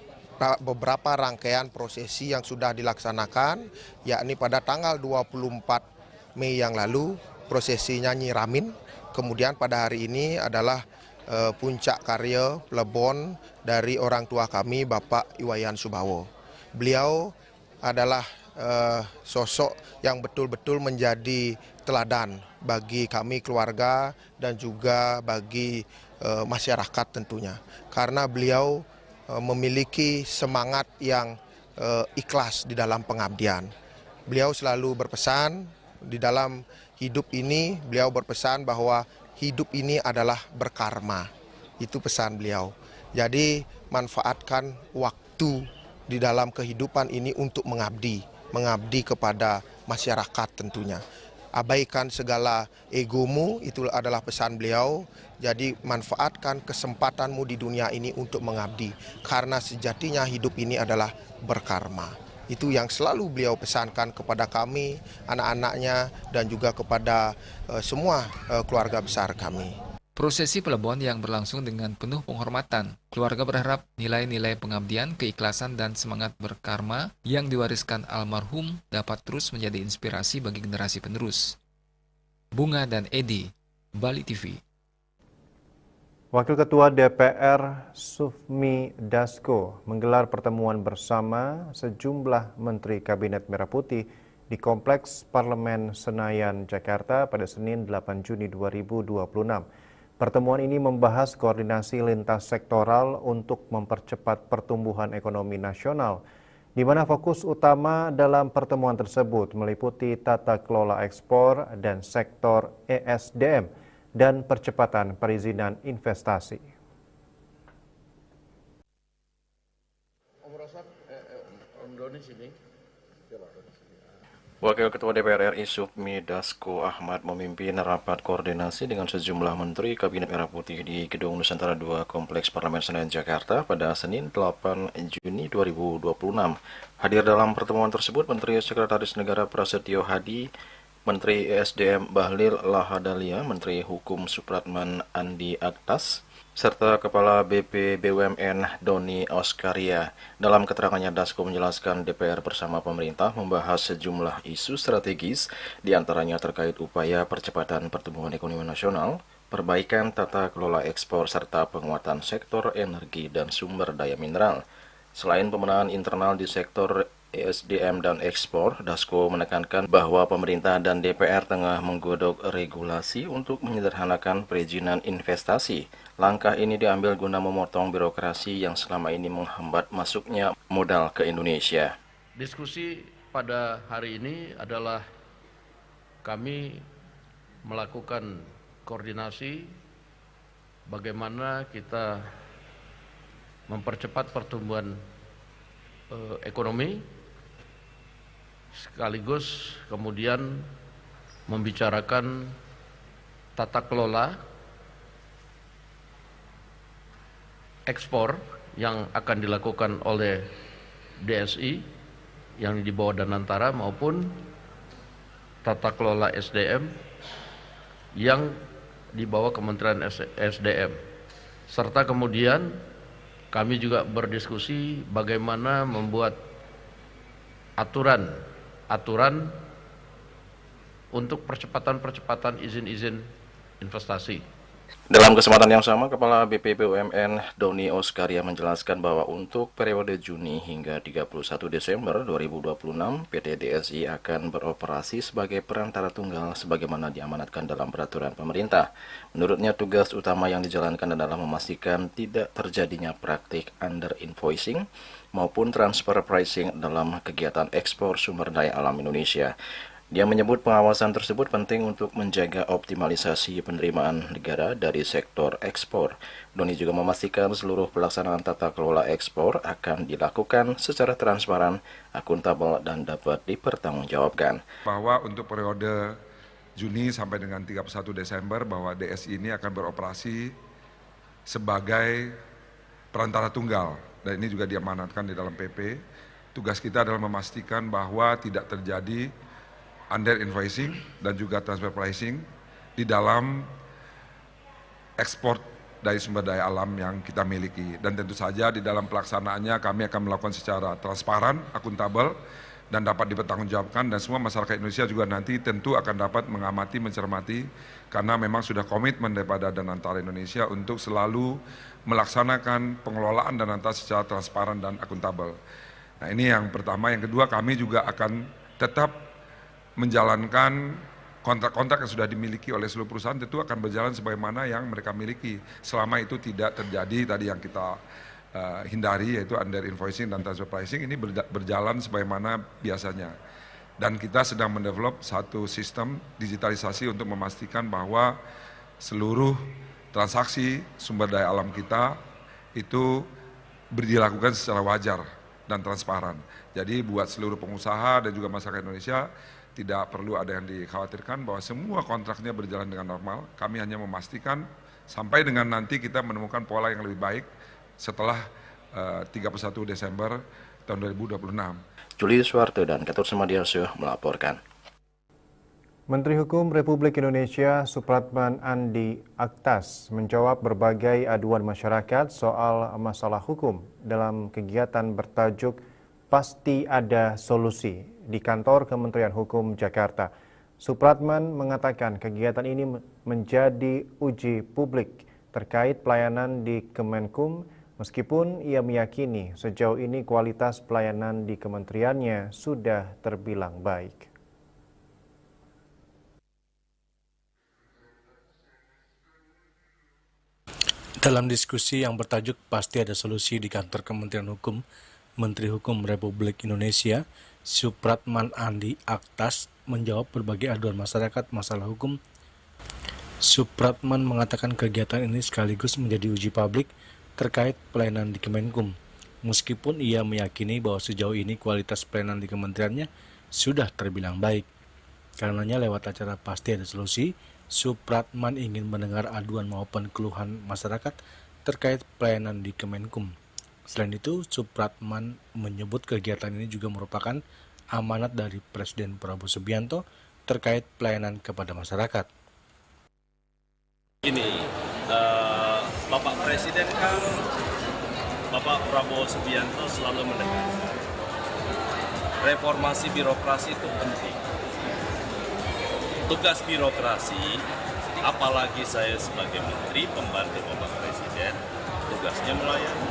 beberapa rangkaian prosesi yang sudah dilaksanakan, yakni pada tanggal 24 Mei yang lalu prosesinya Nyiramin, kemudian pada hari ini adalah puncak karya pelebon dari orang tua kami Bapak Iwayan Subawo. Beliau adalah sosok yang betul-betul menjadi teladan bagi kami keluarga dan juga bagi masyarakat tentunya, karena beliau memiliki semangat yang ikhlas di dalam pengabdian. Beliau selalu berpesan di dalam hidup ini, beliau berpesan bahwa hidup ini adalah berkarma. Itu pesan beliau. Jadi manfaatkan waktu di dalam kehidupan ini untuk mengabdi kepada masyarakat tentunya. Abaikan segala egomu, itu adalah pesan beliau. Jadi manfaatkan kesempatanmu di dunia ini untuk mengabdi, karena sejatinya hidup ini adalah berkarma. Itu yang selalu beliau pesankan kepada kami, anak-anaknya, dan juga kepada semua keluarga besar kami. Prosesi pelebon yang berlangsung dengan penuh penghormatan. Keluarga berharap nilai-nilai pengabdian, keikhlasan, dan semangat berkarma yang diwariskan almarhum dapat terus menjadi inspirasi bagi generasi penerus. Bunga dan Edi, Bali TV. Wakil Ketua DPR Sufmi Dasko menggelar pertemuan bersama sejumlah Menteri Kabinet Merah Putih di Kompleks Parlemen Senayan, Jakarta pada Senin 8 Juni 2026. Pertemuan ini membahas koordinasi lintas sektoral untuk mempercepat pertumbuhan ekonomi nasional, di mana fokus utama dalam pertemuan tersebut meliputi tata kelola ekspor dan sektor ESDM dan percepatan perizinan investasi. Wakil Ketua DPR RI Sufmi Dasko Ahmad memimpin rapat koordinasi dengan sejumlah Menteri Kabinet Merah Putih di Gedung Nusantara II Kompleks Parlemen Senayan, Jakarta pada Senin 8 Juni 2026. Hadir dalam pertemuan tersebut Menteri Sekretaris Negara Prasetyo Hadi, Menteri ESDM Bahlil Lahadalia, Menteri Hukum Supratman Andi Aktas, serta Kepala BP BUMN Doni Oskaria. Dalam keterangannya, Dasko menjelaskan DPR bersama pemerintah membahas sejumlah isu strategis, diantaranya terkait upaya percepatan pertumbuhan ekonomi nasional, perbaikan tata kelola ekspor, serta penguatan sektor energi dan sumber daya mineral. Selain pemenahan internal di sektor ESDM dan ekspor, Dasko menekankan bahwa pemerintah dan DPR tengah menggodok regulasi untuk menyederhanakan perizinan investasi. Langkah ini diambil guna memotong birokrasi yang selama ini menghambat masuknya modal ke Indonesia. Diskusi pada hari ini adalah kami melakukan koordinasi bagaimana kita mempercepat pertumbuhan ekonomi, sekaligus kemudian membicarakan tata kelola ekspor yang akan dilakukan oleh DSI yang di bawah Danantara maupun tata kelola SDM yang di bawah Kementerian SDM. Serta kemudian kami juga berdiskusi bagaimana membuat aturan untuk percepatan izin-izin investasi. Dalam kesempatan yang sama, Kepala BP BUMN Doni Oskaria menjelaskan bahwa untuk periode Juni hingga 31 Desember 2026, PT DSI akan beroperasi sebagai perantara tunggal sebagaimana diamanatkan dalam peraturan pemerintah. Menurutnya, tugas utama yang dijalankan adalah memastikan tidak terjadinya praktik under invoicing maupun transfer pricing dalam kegiatan ekspor sumber daya alam Indonesia. Dia menyebut pengawasan tersebut penting untuk menjaga optimalisasi penerimaan negara dari sektor ekspor. Doni juga memastikan seluruh pelaksanaan tata kelola ekspor akan dilakukan secara transparan, akuntabel, dan dapat dipertanggungjawabkan. Bahwa untuk periode Juni sampai dengan 31 Desember bahwa DSI ini akan beroperasi sebagai perantara tunggal. Dan ini juga diamanatkan di dalam PP. Tugas kita adalah memastikan bahwa tidak terjadi under invoicing dan juga transfer pricing di dalam ekspor dari sumber daya alam yang kita miliki. Dan tentu saja di dalam pelaksanaannya kami akan melakukan secara transparan, akuntabel, dan dapat dipertanggungjawabkan, dan semua masyarakat Indonesia juga nanti tentu akan dapat mengamati, mencermati, karena memang sudah komitmen daripada Danantara Indonesia untuk selalu melaksanakan pengelolaan Danantara secara transparan dan akuntabel. Nah, ini yang pertama. Yang kedua, kami juga akan tetap menjalankan kontrak-kontrak yang sudah dimiliki oleh seluruh perusahaan, tentu akan berjalan sebagaimana yang mereka miliki. Selama itu tidak terjadi tadi yang kita hindari, yaitu under invoicing dan transfer pricing, ini berjalan sebagaimana biasanya. Dan kita sedang mendevelop satu sistem digitalisasi untuk memastikan bahwa seluruh transaksi sumber daya alam kita itu dilakukan secara wajar dan transparan. Jadi buat seluruh pengusaha dan juga masyarakat Indonesia, tidak perlu ada yang dikhawatirkan bahwa semua kontraknya berjalan dengan normal. Kami hanya memastikan sampai dengan nanti kita menemukan pola yang lebih baik setelah 31 Desember tahun 2026. Juli Suwarto dan Ketut Semadiasyah melaporkan. Menteri Hukum Republik Indonesia Supratman Andi Aktas menjawab berbagai aduan masyarakat soal masalah hukum dalam kegiatan bertajuk Pasti Ada Solusi di kantor Kementerian Hukum Jakarta. Supratman mengatakan kegiatan ini menjadi uji publik terkait pelayanan di Kemenkum, meskipun ia meyakini sejauh ini kualitas pelayanan di kementeriannya sudah terbilang baik. Dalam diskusi yang bertajuk Pasti Ada Solusi di kantor Kementerian Hukum, Menteri Hukum Republik Indonesia Supratman Andi Aktas menjawab berbagai aduan masyarakat masalah hukum. Supratman mengatakan kegiatan ini sekaligus menjadi uji publik terkait pelayanan di Kemenkum, meskipun ia meyakini bahwa sejauh ini kualitas pelayanan di kementeriannya sudah terbilang baik. Karenanya lewat acara Pasti Ada Solusi, Supratman ingin mendengar aduan maupun keluhan masyarakat terkait pelayanan di Kemenkum. Selain itu, Supratman menyebut kegiatan ini juga merupakan amanat dari Presiden Prabowo Subianto terkait pelayanan kepada masyarakat. Ini Bapak Presiden kan, Bapak Prabowo Subianto selalu menekankan reformasi birokrasi itu penting. Tugas birokrasi, apalagi saya sebagai Menteri Pembantu Bapak Presiden, tugasnya melayani.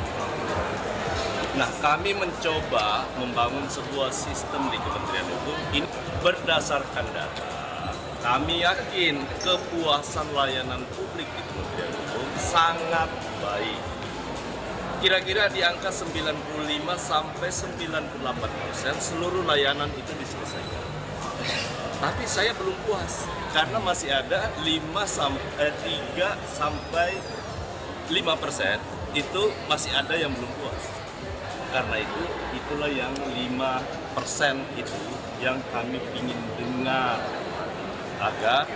Nah, kami mencoba membangun sebuah sistem di Kementerian Hukum ini berdasarkan data. Kami yakin kepuasan layanan publik di Kementerian Hukum sangat baik. Kira-kira di angka 95 sampai 98% seluruh layanan itu diselesaikan. Tapi saya belum puas karena masih ada 3 sampai 5% itu masih ada yang belum puas. Karena itu, itulah yang 5% itu yang kami ingin dengar agar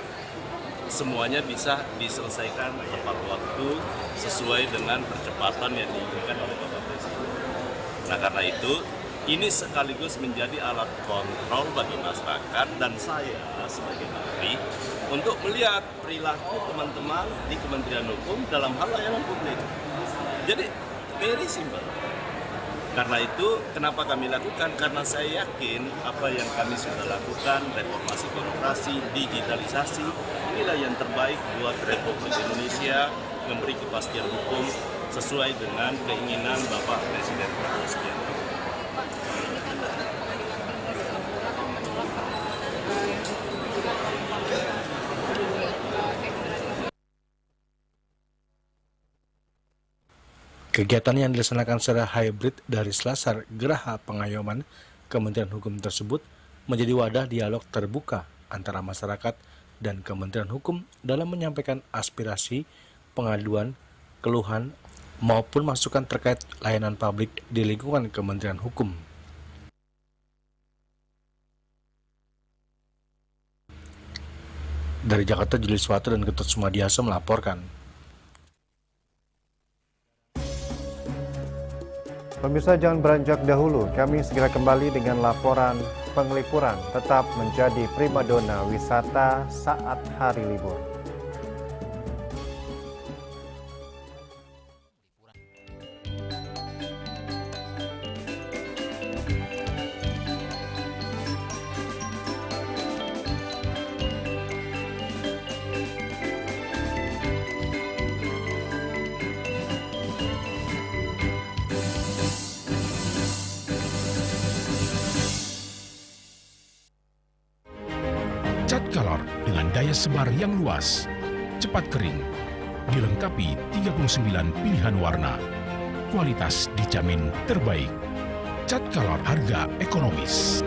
semuanya bisa diselesaikan tepat waktu sesuai dengan percepatan yang diinginkan oleh Bapak Presiden. Nah, karena itu ini sekaligus menjadi alat kontrol bagi masyarakat dan saya sebagai menteri untuk melihat perilaku teman-teman di Kementerian Hukum dalam hal layanan publik. Jadi very simple. Karena itu kenapa kami lakukan? Karena saya yakin apa yang kami sudah lakukan, reformasi birokrasi, digitalisasi, inilah yang terbaik buat Republik Indonesia, memberi kepastian hukum sesuai dengan keinginan Bapak Presiden Prabowo Subianto. Kegiatan yang dilaksanakan secara hybrid dari Selasar Geraha Pengayoman Kementerian Hukum tersebut menjadi wadah dialog terbuka antara masyarakat dan Kementerian Hukum dalam menyampaikan aspirasi, pengaduan, keluhan, maupun masukan terkait layanan publik di lingkungan Kementerian Hukum. Dari Jakarta, Juli Suwatu dan Ketut Sumadiasa melaporkan. Pemirsa, jangan beranjak dahulu, kami segera kembali dengan laporan Penglipuran tetap menjadi primadona wisata saat hari libur. Cat Color dengan daya sebar yang luas, cepat kering, dilengkapi 39 pilihan warna. Kualitas dijamin terbaik. Cat Color harga ekonomis.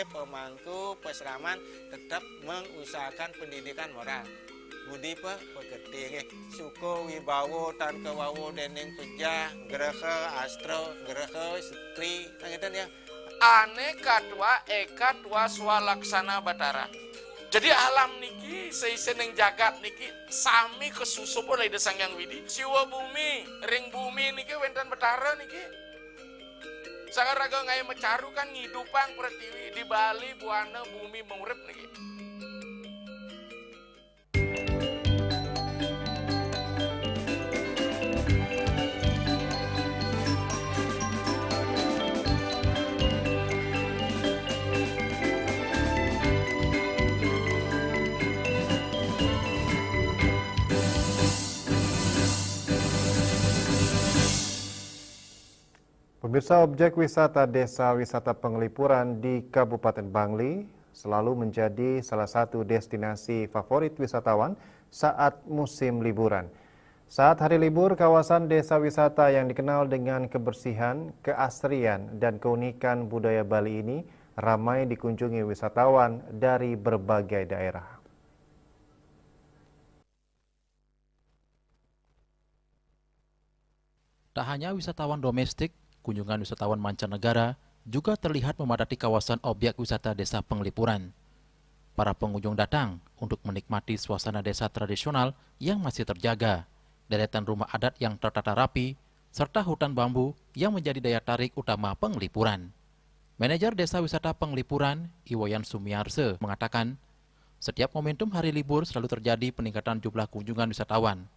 Pemangku peseraman tetap mengusahakan pendidikan moral. Budi pekerti suku wibawo tan kewawo dening pejah gereha astro gereha setri ngeten ya. Aneka tua eka tua swalaksana batara. Jadi alam niki seiseneng jagat niki sami kesusup oleh desang yang widi. Siwa bumi ring bumi niki wenten batara niki. Sangat raga ngai mecaru kan ngidupang pertiwi di Bali buana bumi mengurip niki. Pemirsa, objek wisata Desa Wisata Penglipuran di Kabupaten Bangli selalu menjadi salah satu destinasi favorit wisatawan saat musim liburan. Saat hari libur, kawasan desa wisata yang dikenal dengan kebersihan, keasrian, dan keunikan budaya Bali ini ramai dikunjungi wisatawan dari berbagai daerah. Tak hanya wisatawan domestik, kunjungan wisatawan mancanegara juga terlihat memadati kawasan objek wisata Desa Penglipuran. Para pengunjung datang untuk menikmati suasana desa tradisional yang masih terjaga, deretan rumah adat yang tertata rapi, serta hutan bambu yang menjadi daya tarik utama Penglipuran. Manajer Desa Wisata Penglipuran, Iwayan Sumiarse, mengatakan, setiap momentum hari libur selalu terjadi peningkatan jumlah kunjungan wisatawan.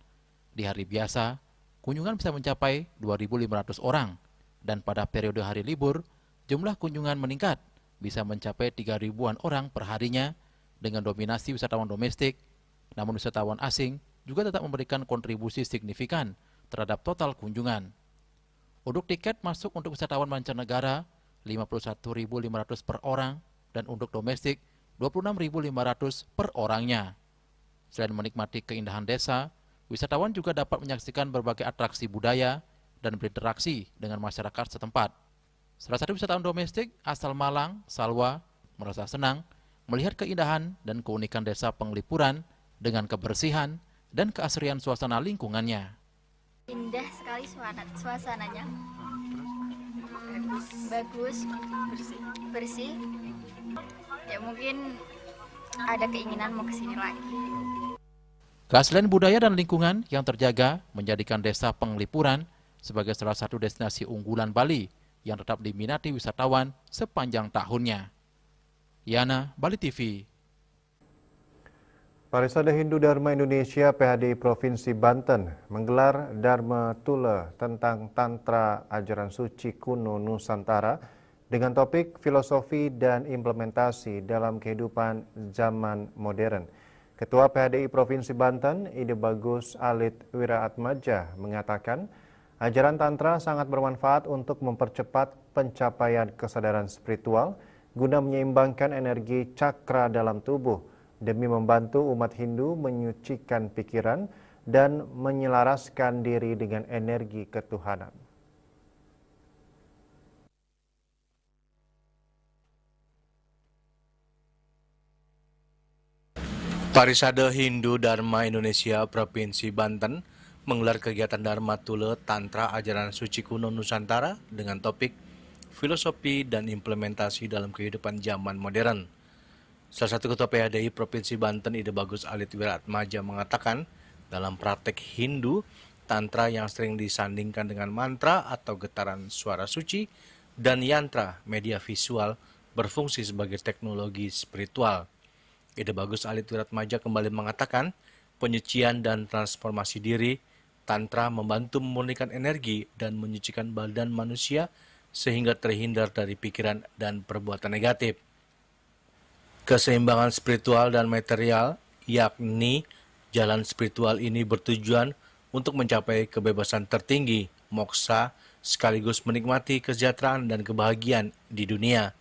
Di hari biasa, kunjungan bisa mencapai 2.500 orang, dan pada periode hari libur, jumlah kunjungan meningkat, bisa mencapai 3.000-an orang per harinya dengan dominasi wisatawan domestik, namun wisatawan asing juga tetap memberikan kontribusi signifikan terhadap total kunjungan. Untuk tiket masuk untuk wisatawan mancanegara, 51.500 per orang, dan untuk domestik 26.500 per orangnya. Selain menikmati keindahan desa, wisatawan juga dapat menyaksikan berbagai atraksi budaya dan berinteraksi dengan masyarakat setempat. Salah satu wisatawan domestik asal Malang, Salwa, merasa senang melihat keindahan dan keunikan desa Penglipuran dengan kebersihan dan keasrian suasana lingkungannya. Indah sekali suasananya. Bagus, bersih. Ya mungkin ada keinginan mau kesini lagi. Keaslian budaya dan lingkungan yang terjaga menjadikan desa Penglipuran sebagai salah satu destinasi unggulan Bali yang tetap diminati wisatawan sepanjang tahunnya. Yana, Bali TV. Parisade Hindu Dharma Indonesia PHDI Provinsi Banten menggelar Dharma Tula tentang Tantra Ajaran Suci Kuno Nusantara dengan topik filosofi dan implementasi dalam kehidupan zaman modern. Ketua PHDI Provinsi Banten, Ide Bagus Alit Wiraatmaja mengatakan, ajaran Tantra sangat bermanfaat untuk mempercepat pencapaian kesadaran spiritual guna menyeimbangkan energi cakra dalam tubuh demi membantu umat Hindu menyucikan pikiran dan menyelaraskan diri dengan energi ketuhanan. Parisade Hindu Dharma Indonesia Provinsi Banten menggelar kegiatan Dharma Tula Tantra Ajaran Suci Kuno Nusantara dengan topik filosofi dan implementasi dalam kehidupan zaman modern. Salah satu Ketua PHDI Provinsi Banten, Ide Bagus Alit Wiraatmaja mengatakan, dalam praktek Hindu, Tantra yang sering disandingkan dengan mantra atau getaran suara suci dan yantra media visual berfungsi sebagai teknologi spiritual. Ide Bagus Alit Wiraatmaja kembali mengatakan, penyucian dan transformasi diri, Tantra membantu memurnikan energi dan menyucikan badan manusia sehingga terhindar dari pikiran dan perbuatan negatif. Keseimbangan spiritual dan material, yakni jalan spiritual ini bertujuan untuk mencapai kebebasan tertinggi, moksa, sekaligus menikmati kesejahteraan dan kebahagiaan di dunia.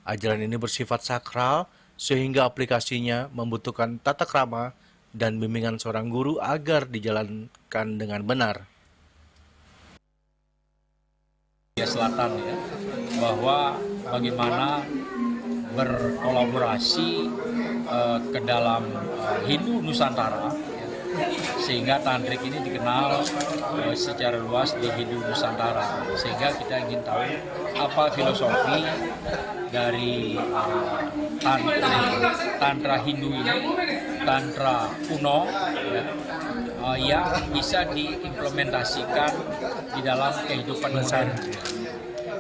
Ajaran ini bersifat sakral, sehingga aplikasinya membutuhkan tata krama dan bimbingan seorang guru agar dijalankan dengan benar. Selatan ya, bahwa bagaimana berkolaborasi ke dalam Hindu Nusantara sehingga tantrik ini dikenal secara luas di Hindu Nusantara, sehingga kita ingin tahu apa filosofi dari tantra Hindu ini, tantra kuno ya, yang bisa diimplementasikan di dalam kehidupan modern,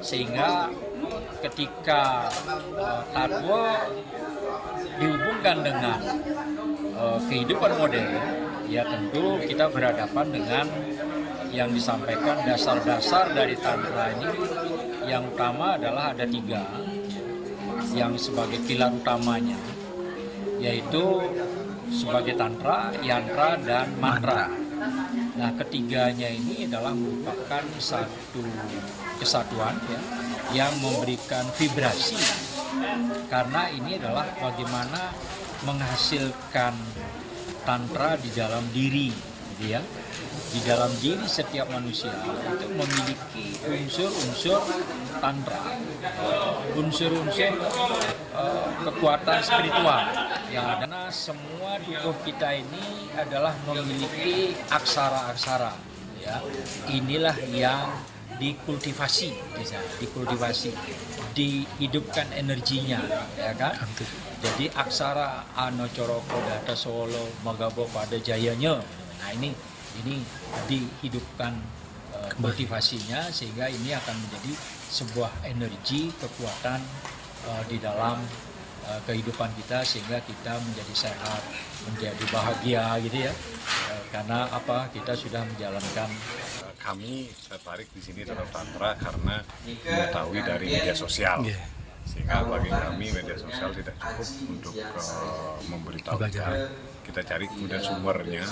sehingga ketika tatwa dihubungkan dengan kehidupan modern, ya tentu kita berhadapan dengan yang disampaikan dasar-dasar dari tantra ini. Yang utama adalah ada 3 yang sebagai pilar utamanya, yaitu sebagai tantra, yantra, dan mantra. Nah, ketiganya ini adalah merupakan satu kesatuan ya, yang memberikan vibrasi, karena ini adalah bagaimana menghasilkan tantra di dalam diri, gitu ya. Di dalam diri setiap manusia itu memiliki unsur-unsur tantra, unsur-unsur kekuatan spiritual yang ada. Nah, semua tubuh kita ini adalah memiliki aksara-aksara, ya. Inilah yang dikultivasi, dihidupkan energinya, ya kan? Jadi aksara Ano Coroko Data Solo Magabo pada Jayanya. Nah, ini dihidupkan kultivasinya, sehingga ini akan menjadi sebuah energi kekuatan di dalam kehidupan kita, sehingga kita menjadi sehat, menjadi bahagia gitu ya. Karena apa? Kita sudah menjalankan. Kami tertarik di sini terhadap tantra karena mengetahui dari media sosial. Sehingga bagi kami media sosial tidak cukup untuk memberitahu kita cari kemudian sumbernya.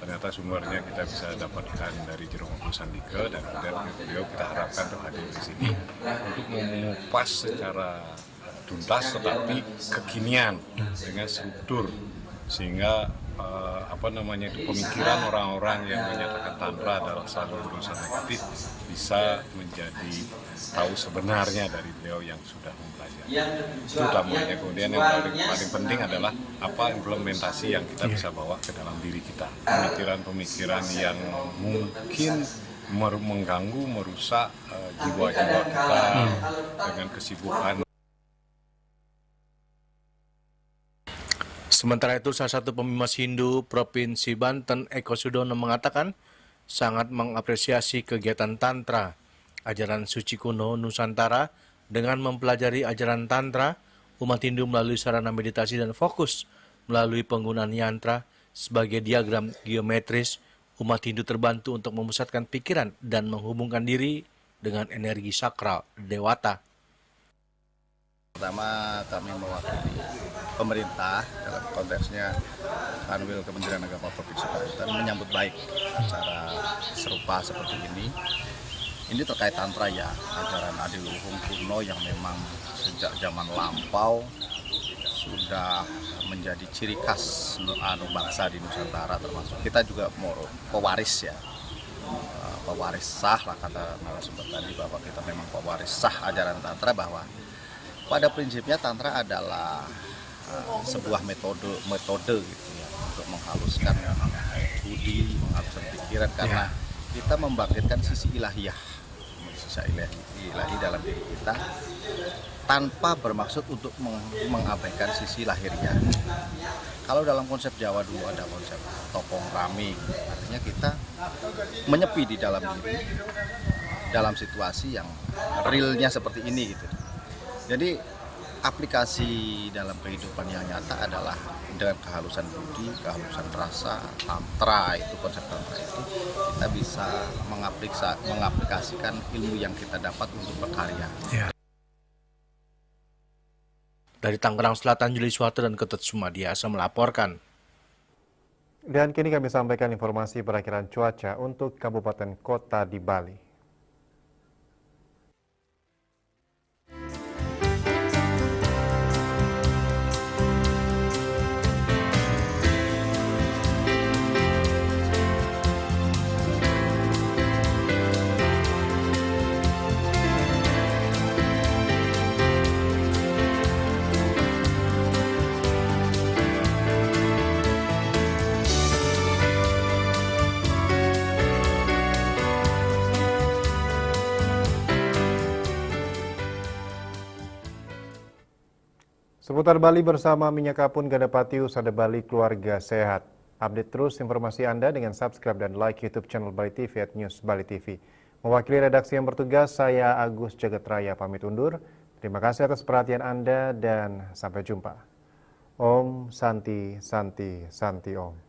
Ternyata sumbernya kita bisa dapatkan dari Jero Ngokul Sandika, dan kemudian beliau kita harapkan untuk hadir di sini untuk mengupas secara tuntas tetapi kekinian dengan struktur, sehingga pemikiran orang-orang yang menyatakan tantra adalah satu urusan negatif bisa menjadi tahu sebenarnya dari beliau yang sudah mempelajari. Itu utamanya. Kemudian yang paling penting adalah apa implementasi yang kita bisa bawa ke dalam diri kita. Pemikiran-pemikiran yang mungkin mengganggu, merusak jiwa-jiwa kita dengan kesibukan. Sementara itu, salah satu pemimpin Hindu Provinsi Banten, Eko Sudono, mengatakan sangat mengapresiasi kegiatan Tantra, ajaran suci kuno Nusantara. Dengan mempelajari ajaran Tantra, umat Hindu melalui sarana meditasi dan fokus melalui penggunaan yantra sebagai diagram geometris, umat Hindu terbantu untuk memusatkan pikiran dan menghubungkan diri dengan energi sakral Dewata. Pertama, kami mewakili pemerintah dalam konteksnya Kanwil Kementerian Agama Provinsi Banten menyambut baik acara serupa seperti ini. Ini terkait Tantra ya, ajaran adiluhung kuno yang memang sejak zaman lampau sudah menjadi ciri khas bangsa di Nusantara, termasuk kita juga pewaris ya. Pewaris sah lah kata narasumber tadi, bahwa kita memang pewaris sah ajaran Tantra, bahwa pada prinsipnya Tantra adalah sebuah metode gitu ya, untuk menghaluskan budi, menghaluskan pikiran, karena kita membangkitkan sisi ilahiyah, sisi ilahi dalam diri kita tanpa bermaksud untuk mengabaikan sisi lahirnya. Kalau dalam konsep Jawa dulu ada konsep topong rame, artinya kita menyepi di dalam diri dalam situasi yang realnya seperti ini gitu. Jadi aplikasi dalam kehidupan yang nyata adalah dengan kehalusan budi, kehalusan rasa, Tantra itu, konsep Tantra itu kita bisa mengaplikasikan ilmu yang kita dapat untuk berkarya. Ya. Dari Tangerang Selatan, Juli Suwarto dan Ketut Sumadiasa melaporkan. Dan kini kami sampaikan informasi perakiraan cuaca untuk kabupaten kota di Bali. Seputar Bali bersama Minyak Kapun Gandapati, Usada Bali, keluarga sehat. Update terus informasi Anda dengan subscribe dan like YouTube channel Bali TV @News Bali TV. Mewakili redaksi yang bertugas, saya Agus Jagetraya pamit undur. Terima kasih atas perhatian Anda dan sampai jumpa. Om Santi Santi Santi Om.